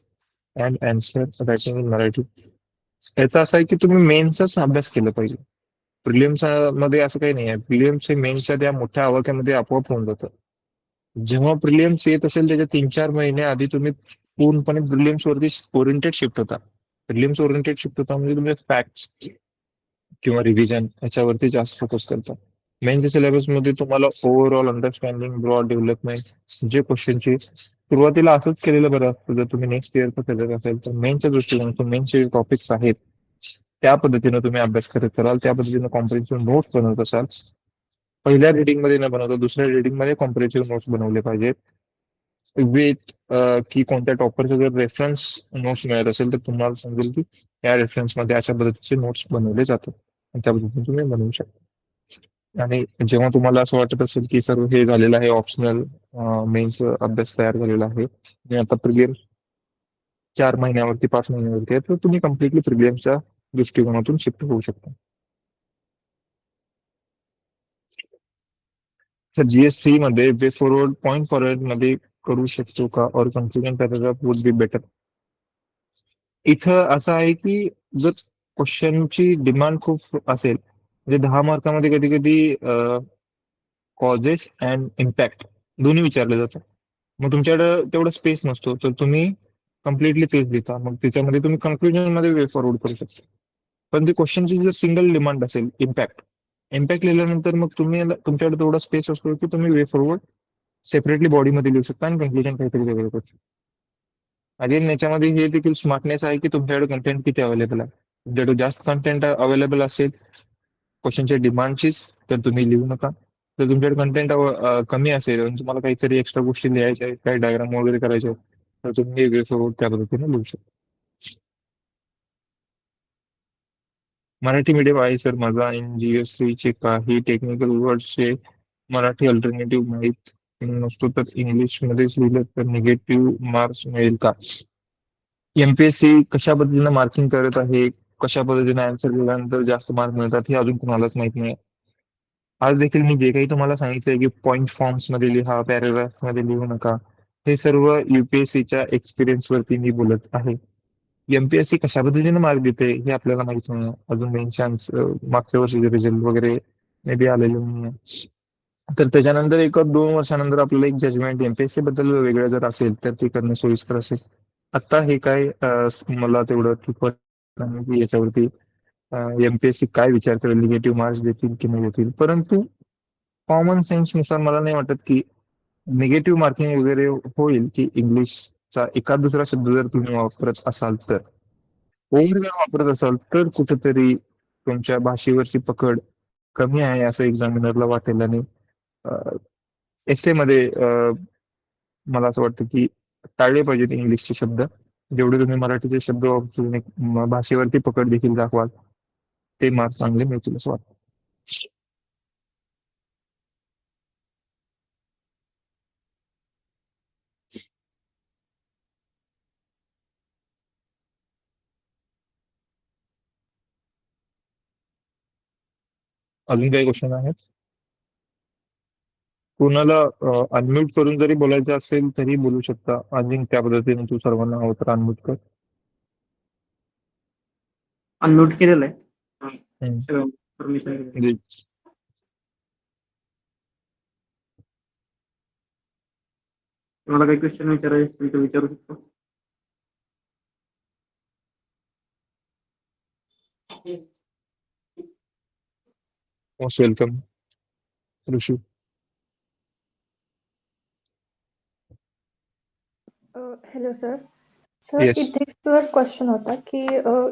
and answer writing in Marathi. याचा असं आहे की तुम्ही मेन्सचाच अभ्यास केला पाहिजे. प्रिलिम्स मध्ये असं काही नाही आहे. प्रिलिम्स हे मेन्सच्या त्या मोठ्या आवाक्यामध्ये आपोआप होऊन जातं. जेव्हा प्रिलिम्स येत असेल त्याच्या 3-4 महिने आधी तुम्ही पूर्णपणे प्रिलिम्स वरती ओरिएंटेड शिफ्ट होता. प्रिलिम्स ओरिएंटेड शिफ्ट होता म्हणजे तुम्ही फॅक्ट्स किंवा रिव्हिजन याच्यावरती जास्त फोकस करता. मेन्सच्या सिलेबस मध्ये तुम्हाला ओव्हरऑल अंडरस्टँडिंग, ब्रॉड डेव्हलपमेंट जे क्वेश्चनची सुरुवातीला असंच केलेलं बरं असतं. जर तुम्ही नेक्स्ट इयरचा केलेलं असेल तर मेन्सच्या दृष्टिकोनातून मेन्सचे टॉपिक्स आहेत त्या पद्धतीने तुम्ही अभ्यास करत कराल, त्या पद्धतीने कॉम्प्रिहेन्सिव्ह नोट्स बनवत असाल. पहिल्या रिडिंग मध्ये न बनवता दुसऱ्या रिडिंग मध्ये कॉम्प्रिहेन्सिव्ह नोट्स बनवले पाहिजेत विथ की कोणत्या टॉपरचा जर रेफरन्स नोट्स मिळत असेल तर तुम्हाला समजेल की या रेफरन्स मध्ये अशा पद्धतीचे नोट्स बनवले जातात आणि त्या पद्धतीने तुम्ही बनवू शकता. आणि जेव्हा तुम्हाला असं वाटत असेल की सर्व हे झालेलं आहे ऑप्शनल मेन्स अभ्यास तयार झालेला आहे आणि आता प्रिलियम 4 महिन्यावरती 5 महिन्यावरती आहे तर तुम्ही कम्प्लिटली प्रिलियमच्या दृष्टिकोनातून शिफ्ट होऊ शकता. तर जीएस3 मध्ये वे फॉरवर्ड पॉइंट फॉरवर्ड मध्ये करू शकतो का और confusion paragraph would be better. इथं असं आहे की जर क्वेश्चनची डिमांड खूप असेल म्हणजे 10 मार्कामध्ये कधी कधी कॉजेस अँड इम्पॅक्ट दोन्ही विचारले जातात. मग तुमच्याकडे तेवढा स्पेस नसतो तर तुम्ही कम्प्लिटली तेच देता. मग त्याच्यामध्ये तुम्ही कन्क्लुजन मध्ये वे फॉरवर्ड करू शकता. पण ती क्वेश्चनची जर सिंगल डिमांड असेल इम्पॅक्ट लिहिल्यानंतर मग तुमच्याकडे तेवढा स्पेस असतो की तुम्ही वे फॉरवर्ड सेपरेटली बॉडीमध्ये लिहू शकता आणि कन्क्लुजन काहीतरी वेगळं करू शकता. अगेन याच्यामध्ये हे देखील स्मार्टनेस आहे की तुमच्याकडे कंटेंट किती अवेलेबल आहे. तुमच्याकडे जास्त कंटेंट अवेलेबल असेल क्वेश्चनच्या डिमांडचीच तर तुम्ही लिहू नका. जर तुमच्याकडे कंटेंट कमी असेल आणि तुम्हाला काहीतरी एक्स्ट्रा गोष्टी लिहायच्या आहेत काही डायग्राम वगैरे करायचे आहेत तर तुम्ही वे फॉरवर्ड त्या पद्धतीने लिहू शकता. मराठी मीडियम आहे सर माझा. इन जीएससी चे काही टेक्निकल वर्डचे मराठी अल्टरनेटिव्ह माहीत नसतो तर इंग्लिश मध्येच लिहिलं तर निगेटिव्ह मार्क्स मिळेल का. एमपीएससी कशा पद्धतीने मार्किंग करत आहे, कशा पद्धतीने आन्सर दिल्यानंतर जास्त मार्क मिळतात हे अजून कुणालाच माहित नाही. आज देखील मी जे काही तुम्हाला सांगितलंय की पॉईंट फॉर्म्स मध्ये लिहा, पॅराग्राफ मध्ये लिहू नका, हे सर्व युपीएससीच्या एक्सपिरियन्स वरती मी बोलत आहे. एमपीएससी कशा पद्धतीने मार्क देते हे आपल्याला माहित नाही. अजून मेन्शन्स मागच्या वर्षीचे रिझल्ट वगैरे मे बी आलेले नाही. तर त्याच्यानंतर 1-2 वर्षानंतर आपल्याला एक जजमेंट एमपीएससी बद्दल वेगळं जर असेल तर ते करणे सोयीस्कर असेल. आता हे काय मला तेवढं किंपत नाही की याच्यावरती एमपीएससी काय विचार करेल, निगेटिव्ह मार्क्स देतील की नाही देतील. परंतु कॉमन सेन्स नुसार मला नाही वाटत की निगेटिव्ह मार्किंग वगैरे होईल की इंग्लिशचा एखाद दुसरा शब्द जर तुम्ही वापरत असाल तर. ओव्हर जर वापरत असाल तर कुठेतरी तुमच्या भाषेवरची पकड कमी आहे असं एक्झामिनरला वाटेल. आणि एसे मध्ये मला असं वाटतं की टाळले पाहिजेत इंग्लिशचे शब्द. जेवढे तुम्ही मराठीचे शब्द वापरून एक भाषेवरती पकड देखील दाखवाल ते मार्क्स चांगले मिळतील असं वाटतं. अजून काही क्वेश्चन आहेत? कोणाला अनम्यूट करून जरी बोलायचं असेल तरी बोलू शकता. अजून त्या पद्धतीने तू सर्वांना हवं तर अनम्यूट कर. अनम्यूट केलेलं आहे. हम्म. परमिशन. जी. तुम्हाला काही क्वेश्चन विचारायचे असतील तर विचारू शकतो. Most welcome Rishi. Hello sir. Sir yes. इथिक्सवर क्वेश्चन होता की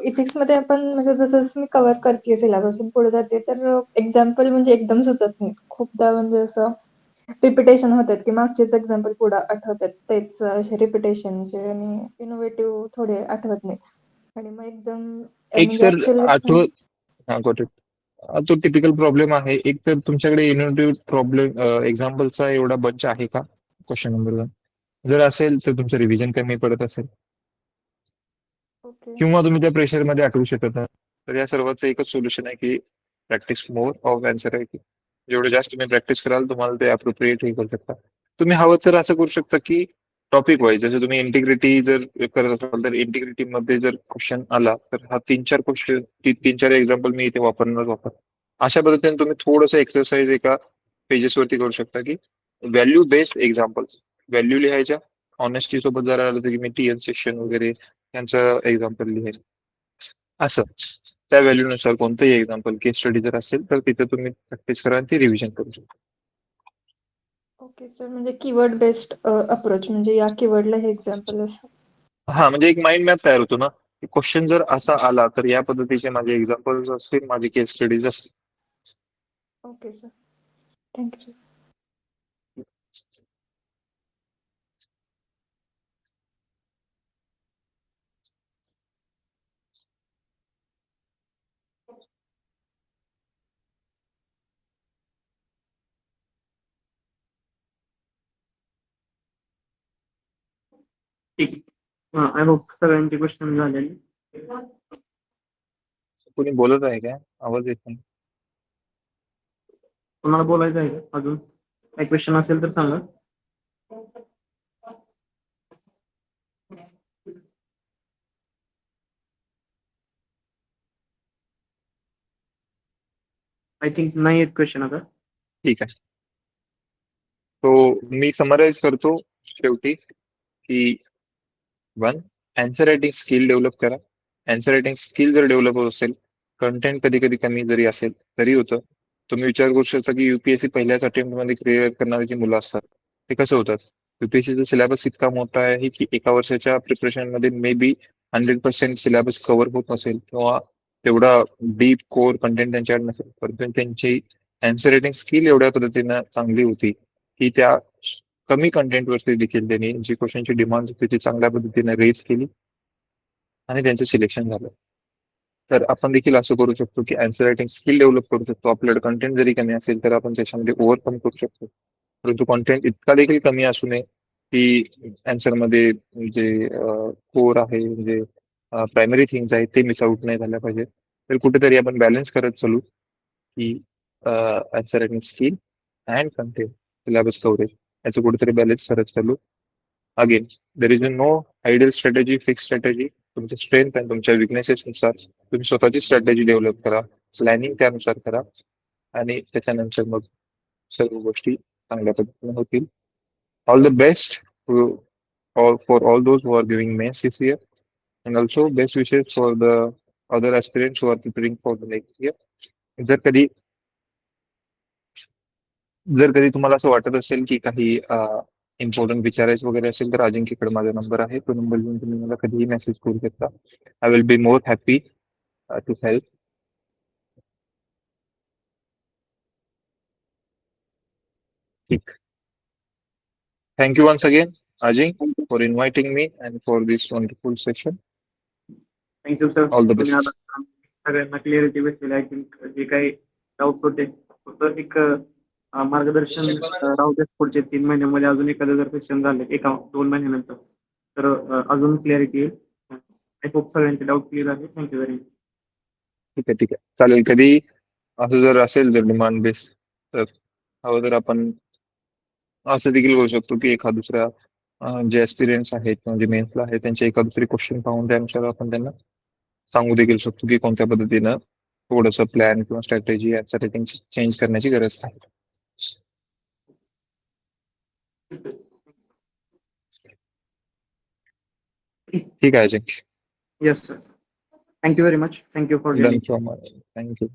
इथिक्समध्ये आपण म्हणजे जसं जसं मी कव्हर करते सिलेबस पुढे जाते तर एक्झाम्पल म्हणजे एकदम सुचत नाही. खूपदा म्हणजे असं रिपिटेशन होतात की मागचेच एक्झाम्पल पुढे आठवतात तेच असे रिपिटेशनचे आणि इनोव्हेटिव्ह थोडे आठवत नाहीत. आणि मग एक्झाम एक म्हणजे तर ऍक्च्युअली आठवत हा got it. तो टिपिकल प्रॉब्लेम आहे. एक तर तुमच्याकडे इनोव्हेटिव्ह प्रॉब्लेम एक्झाम्पलचा एवढा बंच आहे का, क्वेश्चन नंबर 1. जर असेल तर तुमचं रिव्हिजन कमी पडत असेल. ओके. किंवा तुम्ही त्या प्रेशरमध्ये आठवू शकत नाही. तर या सर्वांचं एकच सोल्युशन आहे की practice more of answer writing. जेवढे जास्त तुम्ही प्रॅक्टिस कराल तुम्हाला ते अप्रोप्रिएट हे करू शकता. तुम्ही हवं तर असं करू शकता की टॉपिक वाईज, जसं तुम्ही इंटिग्रिटी जर करत असाल तर इंटिग्रिटी मध्ये जर क्वेश्चन आला तर हा 3-4 क्वेश्चन 3-4 एक्झाम्पल मी इथे वापर. अशा पद्धतीने तुम्ही थोडंसं एक्सरसाइज एका पेजेस वरती करू शकता की व्हॅल्यू बेस्ड एक्झाम्पल्स, व्हॅल्यू लिहायच्या. ऑनेस्टी सोबत जर आलं तर की मी TN सेक्शन वगैरे यांचं एक्झाम्पल लिहेल असं. त्या व्हॅल्यूनुसार कोणतंही एक्झाम्पल केस स्टडी जर असेल तर तिथे तुम्ही प्रॅक्टिस करा आणि ती रिव्हिजन करू शकता. ओके सर, म्हणजे कीवर्ड बेस्ड अप्रोच, म्हणजे या कीवर्डला हे एक्झाम्पल असं. हा, म्हणजे एक माइंड मॅप तयार होतो ना. क्वेश्चन जर असा आला तर या पद्धतीचे माझे एक्झाम्पल्स असतील, माझे केस स्टडीज असतील. Okay sir, thank you. ठीक आहे. आय होप सगळ्यांचे क्वेश्चन झालेले. कोणी बोलत आहे का? आवाज येत नाही. कोणाला बोलायचं आहे का अजून? काही क्वेश्चन असेल तर सांगा. आय थिंक नाही आहेत क्वेश्चन आता. ठीक आहे. तो मी समराइज करतो शेवटी की 1. आन्सर रायटिंग स्किल डेव्हलप करा. आन्सर रायटिंग स्किल जर डेव्हलप होत असेल, कंटेंट कधी कधी कमी जरी असेल तरी होतं. तुम्ही विचार करू शकता की UPSC पहिल्याच अटेम्प्ट मध्ये क्लिअर करणारी जी मुलं असतात ते कसं होतात. UPSCचा सिलेबस इतका मोठा आहे की एका वर्षाच्या प्रिपरेशन मध्ये मे बी 100% सिलेबस कव्हर होत नसेल किंवा तेवढा डीप कोर कंटेंट त्यांच्याकडे नसेल, परंतु त्यांची आन्सर रायटिंग स्किल एवढ्या पद्धतीनं चांगली होती की त्या कमी कंटेंट वरती देखील त्यांनी जी क्वेश्चनची डिमांड होती ती चांगल्या पद्धतीने रेज केली आणि त्यांचं सिलेक्शन झालं. तर आपण देखील असं करू शकतो की आन्सर रायटिंग स्किल डेव्हलप करू शकतो. आपल्याकडे कंटेंट जरी कमी असेल तर आपण त्याच्यामध्ये ओव्हरकम करू शकतो. परंतु कंटेंट इतका देखील कमी असू नये की आन्सर मध्ये जे कोर आहे, म्हणजे प्रायमरी थिंग्स आहेत ते मिस आउट नाही झाल्या पाहिजे. तर कुठेतरी आपण बॅलन्स करत चालू की answer writing skill and content syllabus coverage याचं कुठेतरी बॅलन्स करत चालू. Again there is no ideal strategy, fix strategy. तुमच्या स्ट्रेंथ आणि तुमच्या विकनेसेसनुसार तुम्ही स्वतःची स्ट्रॅटेजी डेव्हलप करा, प्लॅनिंग त्यानुसार करा आणि त्याच्यानंतर मग सर्व गोष्टी चांगल्या पद्धतीने होतील. All the best for all those who are giving mains this year and also best wishes for the other aspirants who are preparing for the next year. जर कधी तुम्हाला असं वाटत असेल की काही इम्पॉर्टंट विचारायचं वगैरे असेल तर अजिंक्यकडे माझा नंबर आहे. तो नंबर घेऊन तुम्ही मला कधीही मेसेज करू शकता. I will be more happy to help. ठीक. Thank you once again, Ajay, for inviting me and for this wonderful session. Thank you sir. All the तुम्ही best. आता सगळ्यांना क्लिअरिटी भेटलेली. आय थिंक जे काही डाऊट्स होते फक्त एक मार्गदर्शन राहू द्या. पुढच्या 3 महिन्यामध्ये अजून एखादं जर क्वेश्चन झाले 1-2 महिन्यानंतर तर अजून क्लिअरिटी येईल. आय होप सगळ्यांचे डाऊट क्लिअर आहे. Thank you very much. ठीक आहे, ठीक आहे. चालेल. कधी असं जर असेल जर डिमांड बेस तर हवं तर आपण असं देखील करू शकतो की एखाद दुसऱ्या जे एक्सपिरियन्स आहेत किंवा जे मेन्सला आहेत त्यांचे एका दुसरे क्वेश्चन पाहून त्यानुसार आपण त्यांना सांगू देखील शकतो की कोणत्या पद्धतीनं थोडंसं प्लॅन किंवा स्ट्रॅटेजी आन्सर रायटिंग चेंज करण्याची गरज आहे. ठीक आहे Ajay. Yes sir. Thank you very much. Thank you for done from thank you.